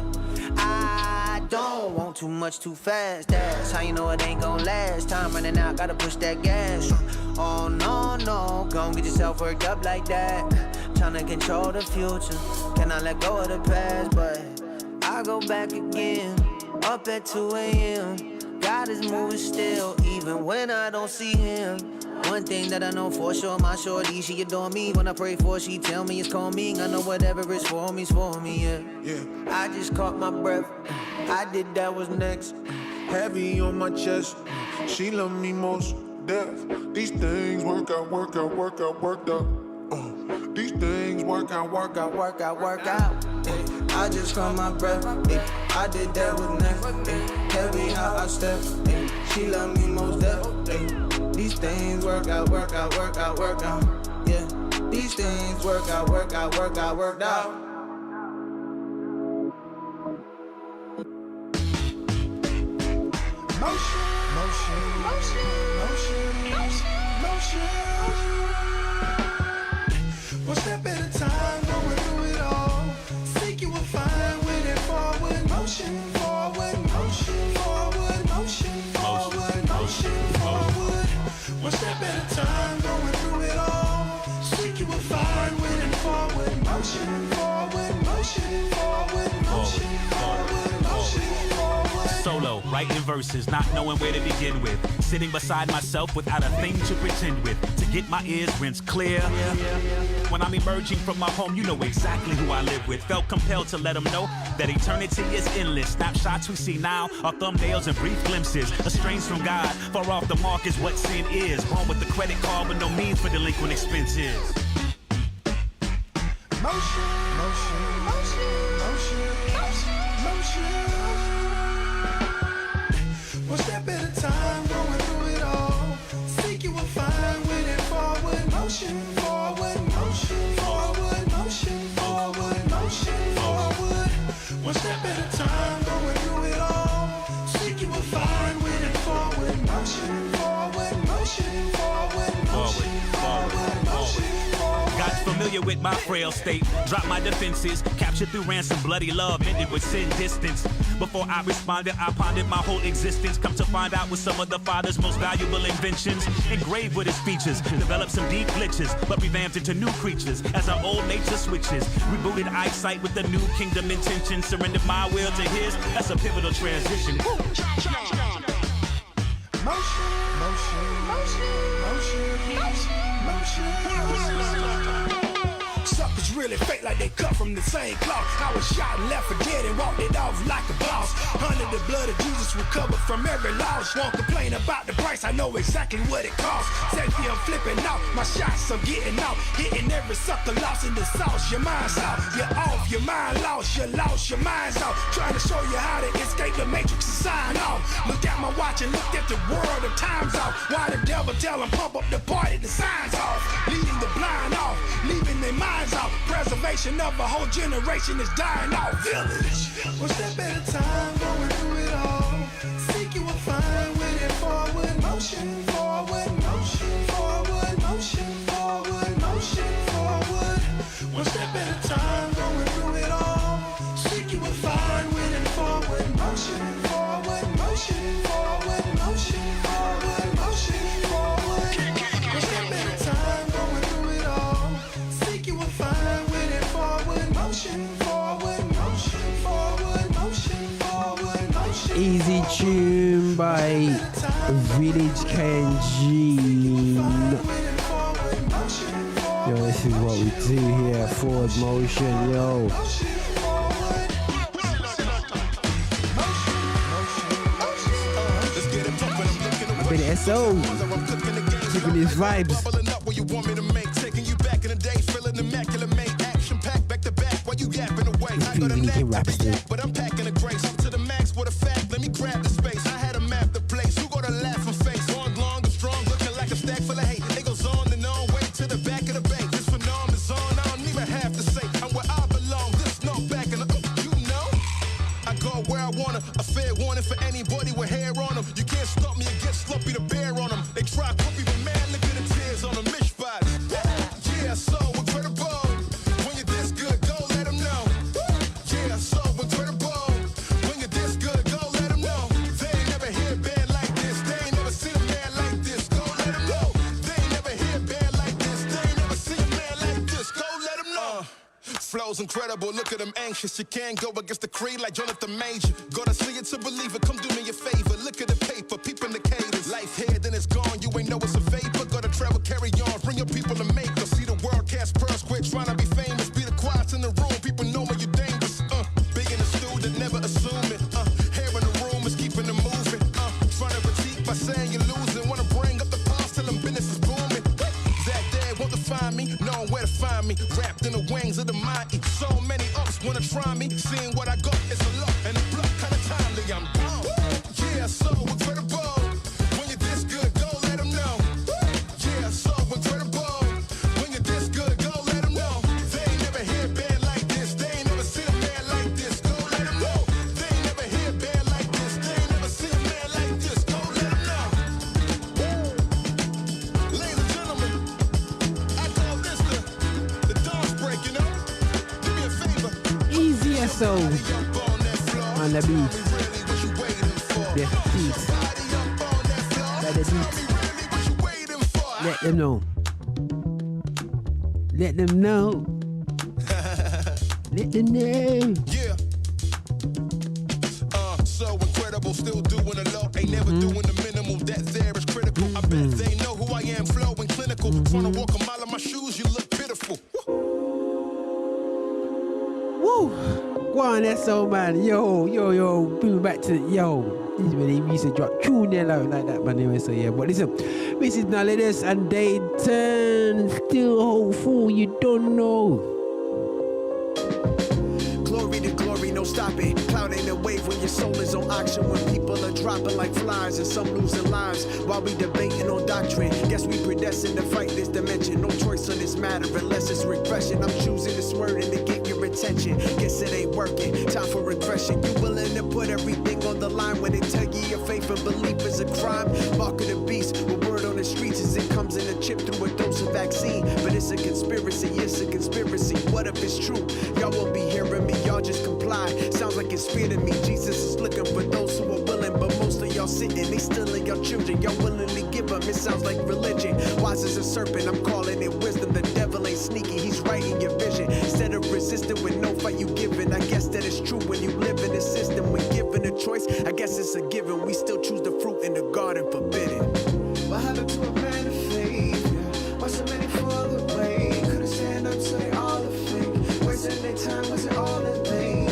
I don't want too much too fast. That's how you know it ain't gon' last. Time running out, gotta push that gas. Oh no, don't get yourself worked up like that. Tryna control the future, cannot let go of the past. But I go back again, up at 2 a.m. God is moving still, even when I don't see him. One thing that I know for sure, my shorty, she adore me. When I pray for, she tell me it's calming. I know whatever is for me, yeah. I just caught my breath, I did that was next. Heavy on my chest, she love me most. Death. These things work out. These things work out. I just caught my breath. I did that with next. Heavy how I step. She love me most deaf. These things work out. Yeah. These things work out. One step at a time, going through it all. Seek you will find with it forward motion. One step at a time, going through it all. Seek you will find with it forward motion. Solo, writing verses, not knowing where to begin with. Sitting beside myself without a thing to pretend with. To get my ears rinsed clear. When I'm emerging from my home, you know exactly who I live with. Felt compelled to let them know that eternity is endless. Snapshots we see now are thumbnails and brief glimpses. Estranged from God, far off the mark is what sin is. Born with the credit card with no means for delinquent expenses. Motion. One step at a time, going through it all. Seek you will find with it forward motion. One step at a time, going through it all. Seek you will find with it forward motion. Got familiar with my frail state, dropped my defenses, captured through ransom, bloody love, ended with sin distance. Before I responded, I pondered my whole existence. Come to find out with some of the Father's most valuable inventions. Engraved with his features, developed some deep glitches, but revamped into new creatures as our old nature switches. Rebooted eyesight with the new kingdom intention. Surrendered my will to his, that's a pivotal transition. Suckers really fake like they cut from the same cloth. I was shot and left for dead and walked it off like a boss. Under the blood of Jesus, recovered from every loss. Won't complain about the price, I know exactly what it costs. Safety, I'm flipping out, my shots I'm getting out. Hitting every sucker, lost in the sauce. Your mind's out, you're off, your mind lost, you're lost, your mind's out. Trying to show you how to escape the matrix and sign off. Look at my watch and look at the world of time's off. Why the devil tell him pump up the party, the signs off. Leading the blind off, leaving their minds out. Preservation of a whole generation is dying off. Village. One step at a time, going through it all. Seek you will find with it forward motion. One step at a time, going through it all. Seek you will find with it forward motion. One step at a time, going through it all. Seek you will find with it forward motion. Easy tune by Village KNG. Yo, this is what we do here. Forward motion, yo. A bit of SO. Keeping these vibes. It's proving he can rap still. But I'm packing a grace up to the max with a fact. Let me grab the space. I had to map the place. Who gonna laugh and face? On long and strong, looking like a stack full of hate. It goes on and on, way to the back of the bank. This phenomenon's on. I don't even have to say I'm where I belong. This no back in the you know. I go where I wanna. A fair warning for anybody with hair on them. You can't stop me and get sloppy to bear on them. They try copy, but man, look at the tears on them. Mishpat. Yeah, so incredible. When you're this good, go let them know. Yeah, so incredible. When you're this good, go let them know. They ain't never hear a band like this. They ain't never seen a man like this. Go let them know. They ain't never hear a band like this. They ain't never seen a man like this. Go let them know. Flow's incredible, look at them anxious. You can't go against the creed like Jonathan Major. Gotta see it to believe it, come do me a favor. Look at the paper, peeping the cadence. Life here, then it's gone, you ain't know it's a vapor. Gotta travel, carry on, bring your people to make us. See the world cast pearls, quit trying to be famous. Be the quiet in the room, people know when you're dangerous. Big in the student, never assume it. Hair in the room is keeping it moving. Trying to critique by saying you're losing. Wanna bring up the past till them business is booming. That dad want to find me, knowing where to find me. Wrapped in the wings of the mighty. So many ups wanna try me. Seeing what I got is a lot, and the block kinda timely. I'm down. Yeah, so incredible. When you're this good, go let them know. Yeah, so incredible. When you're this good, go let them know. They ain't never hear a band like this. They ain't never seen a man like this. Go let them know. They ain't never hear a band like this. They ain't never seen a man like this. Go let them know. Ladies and gentlemen, I call this the dance break, you know? Do me a favor. Easy SO. On the beat. The beat. Let the beat. Let them know. Let them know. Let them know. Yeah. So incredible, still doing a lot. Ain't never doing the minimal. That there is critical. I bet they know who I am, flowing clinical. Trying to walk a mile in my shoes, you look pitiful. Woo! Go on, that's so man. Yo, bring me back to this is when he used to drop tune there like that, man. Anyway, so yeah, but listen, Mrs. Nalidas and Dayton, still hopeful, you don't know. Glory to glory, no stopping. Cloud ain't a wave when your soul is on auction. When people are dropping like flies and some losing lives while we debating on doctrine. Guess we predestined to fight this dimension. No choice on this matter unless it's regression. I'm choosing this word and to get your attention. Guess it ain't working. Time for regression. You willing to put everything on the line when they tell you your faith and belief is a crime? Mark of the beast. With word on the streets as it comes in a chip through a dose of vaccine. But it's a conspiracy. It's a conspiracy. What if it's true? Y'all won't be hearing me. Y'all just comply. Sounds like it's fear to me. Jesus is looking for those who are willing, but most of y'all sitting, they stealing your children. Y'all willingly give them. It sounds like religion. Wise as a serpent, I'm calling it wisdom. The devil ain't sneaky, he's right in your vision. Instead of resisting with no fight you giving, I guess that it's true when you live in the system. When given a choice, I guess it's a given. We still choose the fruit in the garden forbidden. What happened to a man of faith? Why so many fall away? Couldn't stand up, so they all are fake. Wasting their time, was it all in vain?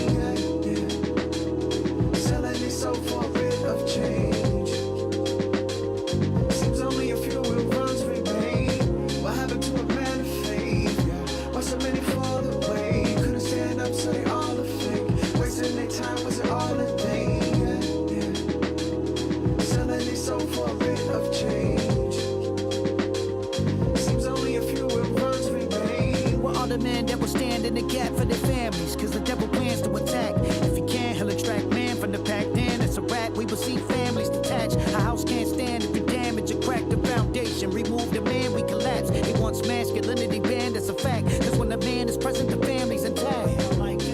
Selling their soul for a bit of change. Seems only a few will runs remain. What happened to a man of faith? Why so many fall away? Couldn't stand up, so they all are fake. Wasting their time, was it all in vain? Selling their soul for a bit of change. Seems only a few will runs remain. What are the men that will stand in the gap for their families? Cause the devil plans to attack. If he can, he'll extract man from the pack. Then it's a wrap. We will see families detached. A house can't stand if you damage or crack the foundation. Remove the man, we collapse. He wants masculinity banned, that's a fact. Cause when the man is present, the family's intact.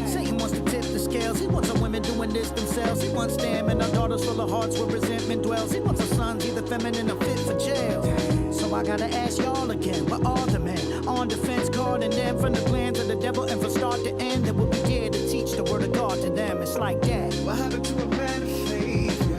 Satan wants to tip the scales. He wants some women doing this themselves. He wants them and our daughters full of hearts where resentment dwells. He wants our sons either feminine or fit for jail. So I gotta ask y'all again, what are the men on defense guarding them from the plans of the devil? And from start to end, that will be there to teach the word of God to them. It's like that. What happened to a man of faith?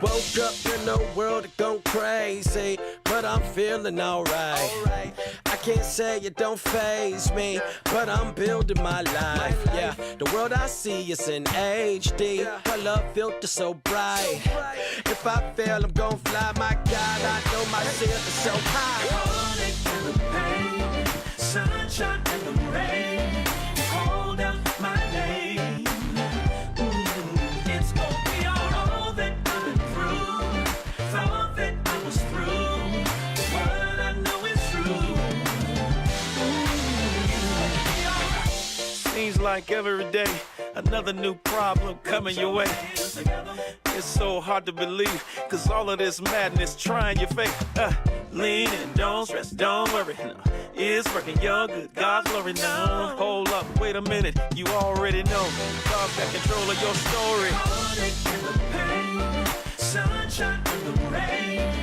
Woke up in the world gone crazy, but I'm feeling alright. I can't say it don't faze me, but I'm building my life. Yeah, the world I see is in HD. My love filter so bright. If I fail, I'm gon' fly. My God, I know my ceiling is so high. Heartache and the pain, sunshine and the rain, called out my name. It's gonna be all that I've been through. Thought that I was through, but I know it's true. Seems like every day another new problem coming your way. It's so hard to believe, cause all of this madness trying your fate. Lean and don't stress, don't worry. No, it's working, your good, God's glory now. Hold up, wait a minute, you already know God's got control of your story. Heartache and the pain, sunshine and the rain,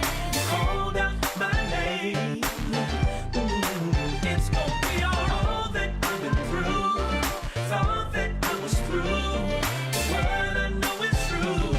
called out my name. It's gonna be all that I've been through. Thought that I was through, but I know it's true.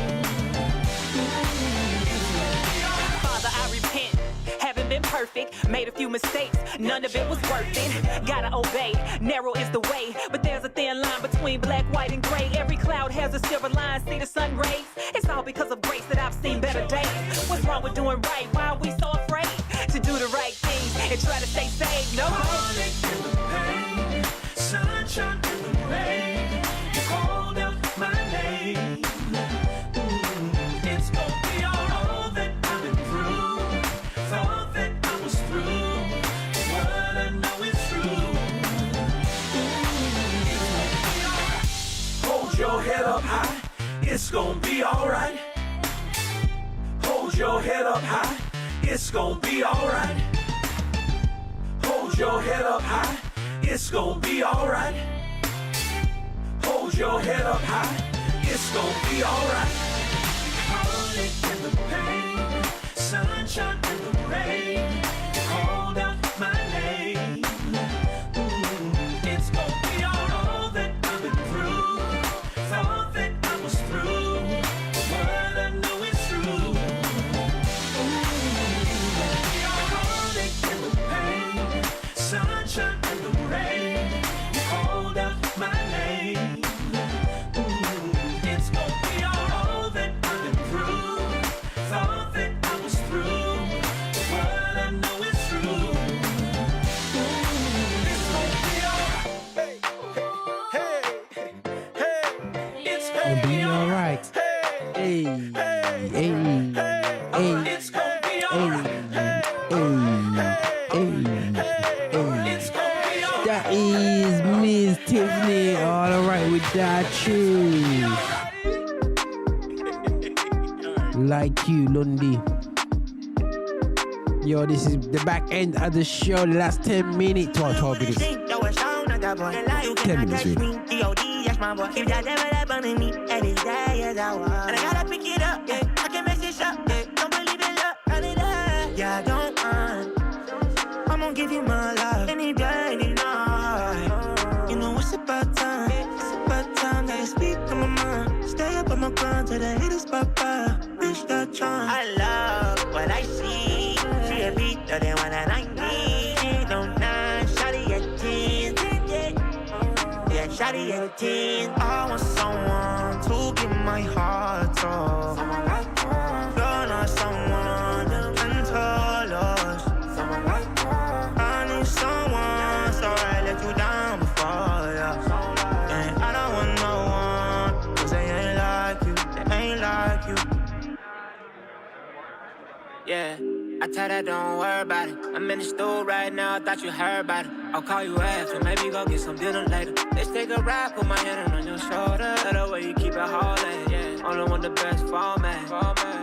Father, I repent. Haven't been perfect, made a few mistakes, none of it was worth it. Gotta obey, narrow is the way, but there's a thin line between black, white, and gray. Every cloud has a silver line, see the sun rays. It's all because of grace that I've seen better days. What's wrong with doing right? Why are we so afraid to do the right thing and try to stay safe? No. Heartache and the pain, sunshine and the rain, you called out my name. It's gonna be all that I've been through. Thought that I was through, but I know it's true. Hold your head up high, it's gonna be alright. Hold your head up high, it's gonna be alright. Hold your head up high, it's gonna be alright. Hold your head up high, it's gonna be alright. Heartache and the pain, sunshine and the rain, called out my name. It's gonna be all that I've been through. Thought that I was through, but I know it's true. Heartache and the pain, sunshine and the rain, called out my name. It's gonna be all that I've been through. Thought that I was through, but I know it's true. It's gonna be alright. It's It'll be alright. Hey, hey, hey, It's gonna be alright. That is Miss Tiffany. All right with that tune. Like you, Lundy. Yo, this is the back end of the show. The last 10 minutes. Well, 12 minutes. 10 minutes, really. If that ever happen to me, and it's there, yes, I want. And I gotta pick it up, yeah. I can mess this up, yeah. Don't believe in luck, run it up. Yeah, I don't mind. I'm gonna give you my love any day, any night. You know it's about time. It's about time that I speak to my mind. Stay up on my grind till the haters pop by. Reach that time. I love what I see. See a beat of the one that I need. Don't nine, shawty at 10. Yeah, shawty at 10. I want someone to give my heart to. You're not someone that can tell us. I need someone, so I let you down before, yeah. And I don't want no one, cause they ain't like you, they ain't like you. Yeah, I tell that don't worry about it. I'm in the store right now, I thought you heard about it. I'll call you after, maybe go get some dinner later. Let's take a ride, put my hand on your shoulder. The way you keep it holding, yeah. Only want the best for me.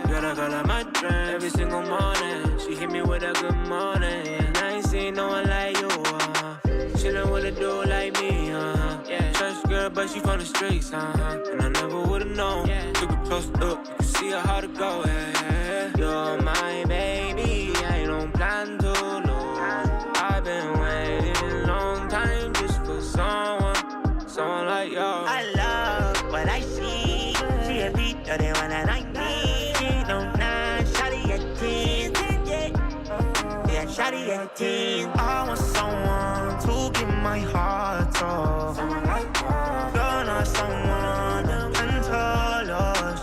You're the girl of my dreams every single morning. She hit me with a good morning, and I ain't seen no one like you, Chillin' with a dude like me, yeah. Church girl, but she from the streets, And I never would've known, Took her close up, you can see her how to go, yeah. You're my baby, I don't plan to lose. I've been waiting a long time just for someone like you. I love what I see. See a beat of the one that I need. waiting. I want someone to give my heart to. You're not someone that can tell us.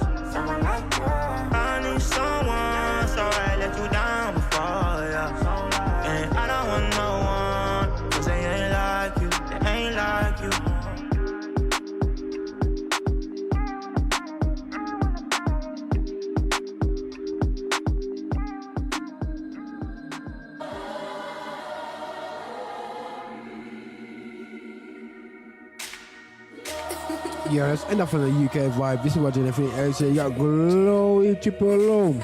I need someone, so I let you down before, yeah. And I don't want no one, cause they ain't like you, they ain't like you. Yeah, that's enough of the UK vibe. This is watching everything else. You got glow, triple low.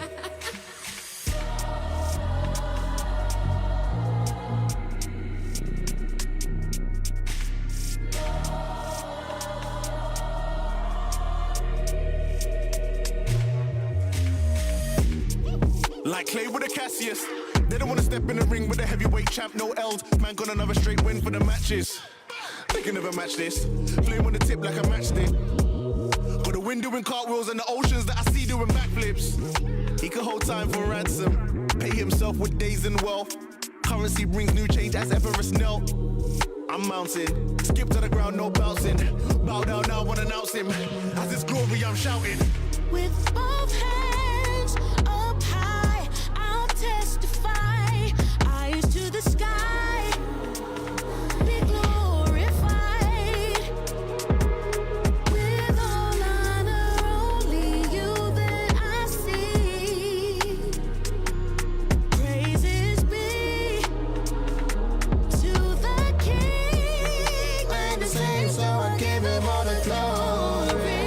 Like Clay with a Cassius. They don't wanna step in the ring with a heavyweight champ, no L's. Man got another straight win for the matches. They can never match this. Flame on the tip like a matchstick. Got the wind doing cartwheels and the oceans that I see doing backflips. He could hold time for ransom. Pay himself with days and wealth. Currency brings new change as Everest knelt. I'm mounting. Skip to the ground, no bouncing. Bow down now, wanna announce him. As his glory, I'm shouting. With both hands up high, I'll testify. Eyes to the sky, be glorified. With all honor, only you that I see. Praises be to the King. Ain't the same, so I give him all the glory.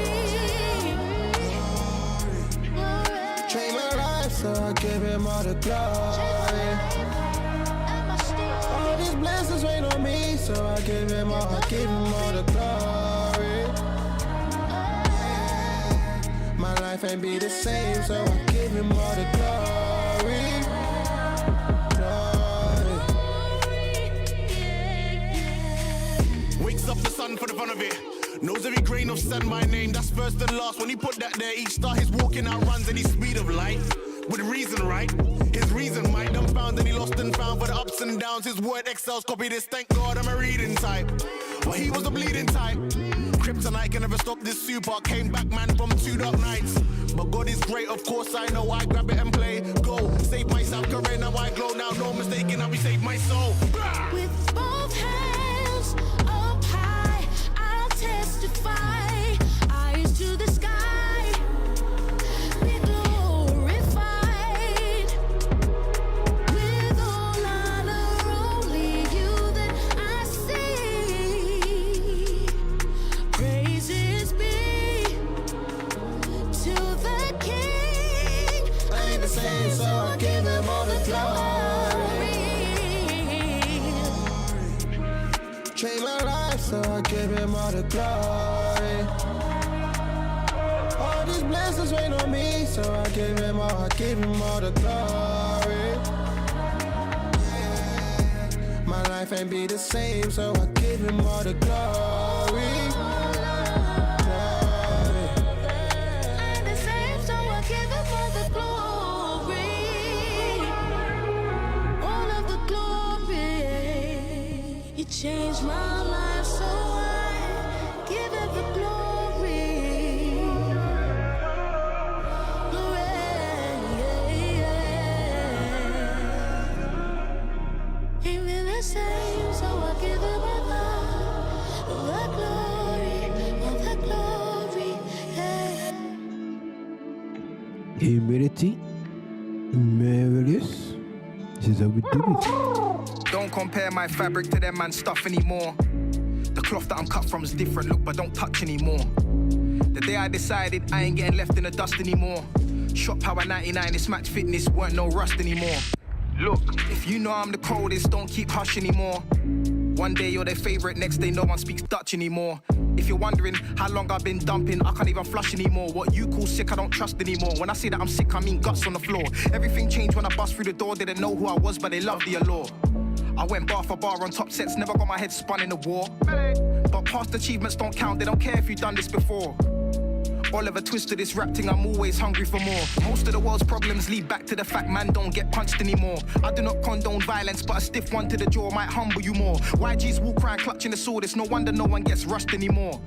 Trade my life, so I give him all the glory. All these blessings rain on me, so I give him all the glory. My life ain't be the same, so I give him all the glory. Wakes up the sun for the fun of it. Knows every grain of sand my name. That's first and last. When he put that there, each star he's walking out runs any speed of light. With reason, right? His reason might dumbfound and he lost and found for the ups and downs. His word excels, copy this. Thank God I'm a reading type. But he was the bleeding type. Kryptonite can never stop this super. Came back, man, from 2 dark nights. But God is great, of course I know. I grab it and play. Go, save myself, career, now I glow. Now no mistaking, I'll be saved my soul. With both hands up high, I'll testify. Eyes to the sky, be glorified. With all honor, only you that I see. Praises be to the King. Ain't the same, so I give him all the glory. Trade my life, so I give him all the glory. All these blessings rain on me, so I give him all the glory. My life ain't be the same, so I give him all the glory. Ain't the same, so I give him all the glory. All of the glory. You changed my life, so I give him the glory. Ain't been the same, so I give him all the glory, yeah. Humility, marvelous. This is how we do it. Don't compare my fabric to them man's stuff anymore. The cloth that I'm cut from is different, look, but don't touch anymore. The day I decided I ain't getting left in the dust anymore. Shop Power 99, this match fitness weren't no rust anymore. Look, if you know I'm the coldest, don't keep hush anymore. One day you're their favorite, next day no one speaks Dutch anymore. If you're wondering how long I've been dumping, I can't even flush anymore. What you call sick, I don't trust anymore. When I say that I'm sick, I mean guts on the floor. Everything changed when I bust through the door. Didn't know who I was, but they loved the allure. I went bar for bar on top sets, never got my head spun in the war. But past achievements don't count, they don't care if you've done this before. Oliver Twist to this rap thing, I'm always hungry for more. Most of the world's problems lead back to the fact man don't get punched anymore. I do not condone violence, but a stiff one to the jaw might humble you more. YG's walk around clutching the sword, it's no wonder no one gets rushed anymore.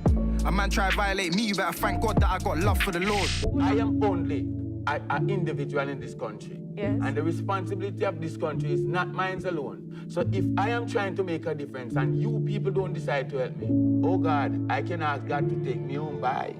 A man try to violate me, you better thank God that I got love for the Lord. I am only an individual in this country. Yes. And the responsibility of this country is not mine alone. So if I am trying to make a difference and you people don't decide to help me, oh God, I can ask God to take me home. Bye.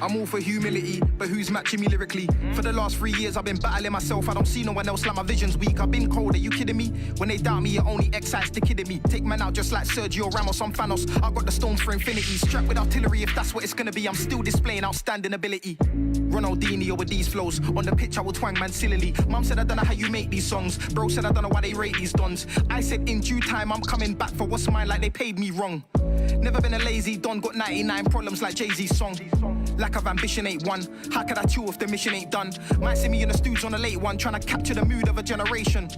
I'm all for humility, but who's matching me lyrically? For the last 3 years I've been battling myself, I don't see no one else like my vision's weak. I've been cold, are you kidding me? When they doubt me, it only excites the kid in me. Take man out just like Sergio Ramos on Thanos. I've got the stones for infinity, strapped with artillery if that's what it's gonna be. I'm still displaying outstanding ability. Ronaldinho with these flows, on the pitch I will twang man sillily. Mum said I don't know how you make these songs, bro said I don't know why they rate these dons. I said in due time I'm coming back for what's mine like they paid me wrong. Never been a lazy don, got 99 problems like Jay-Z's song. Lack of ambition ain't one. How could I chew if the mission ain't done? Might see me in the stooge on a late one, trying to capture the mood of a generation.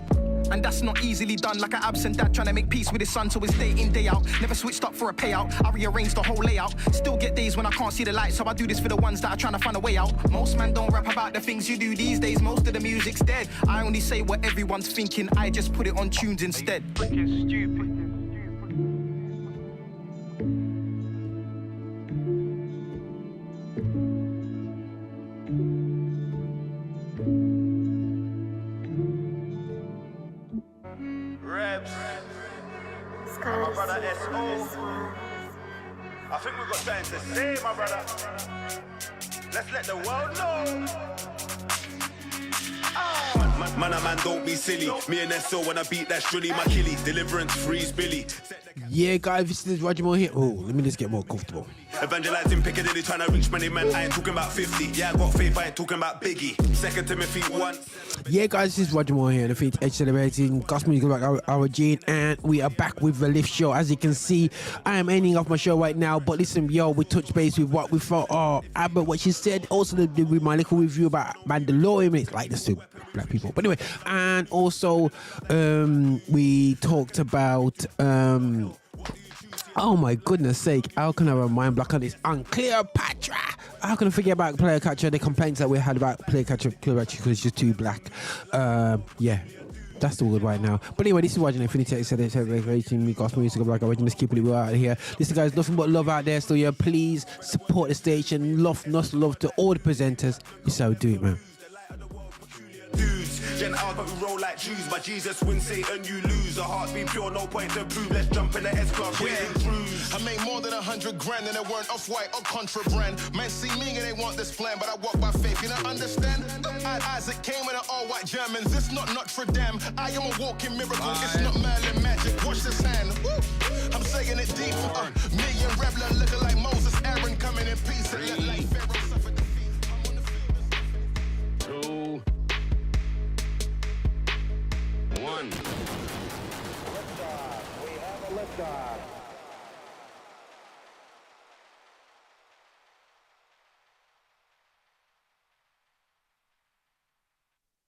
And that's not easily done, like an absent dad trying to make peace with his son, so it's day in, day out. Never switched up for a payout, I rearranged the whole layout. Still get days when I can't see the light, so I do this for the ones that are trying to find a way out. Most men don't rap about the things you do these days, most of the music's dead. I only say what everyone's thinking, I just put it on tunes instead. Freaking stupid. My brother S.O. I think we've got something to say, my brother. Let's let the world know. Man, don't be silly. Me and S.O. when I beat that Strilly, my killie. Deliverance, freeze Billy. Yeah, guys, this is Roger Moore here. Oh, let me just get more comfortable. Evangelizing Piccadilly, trying to reach many men. I ain't talking about 50. Yeah, I got faith, I ain't talking about Biggie. 2 Timothy 1. Yeah, guys, this is Roger Moore here. The Feet Edge celebrating gospel music like our gene, and we are back with the Lift Show. As you can see, I am ending off my show right now. But listen, yo, we touched base with what we thought. Abbott, what she said. Also, with my little review about Mandalorian. It's like this to black people. But anyway, and also, we talked about. Oh my goodness sake, how can I have a mind block on this? On Cleopatra! How can I forget about Cleopatra? The complaints that we had about Cleopatra because she's too black. Yeah, that's the word right now. But anyway, this is Roger Infinity. I said it's rating me gospel music like original. Just keeping it real out here. Listen, guys, nothing but love out there. So yeah, please support the station. Love to all the presenters. So do it, man. Gentiles, but we roll like Jews. By Jesus win, Satan, you lose. A heart be pure, no point to prove. Let's jump in the S-Club, cruise. I made more than 100 grand and it weren't off-white or contraband. Men see me and they want this plan, but I walk by faith, you don't understand? Isaac came in an all-white German. This not Notre Dame. I am a walking miracle, it's not Merlin magic. Wash this hand. Woo. I'm saying it deep. Million rebel looking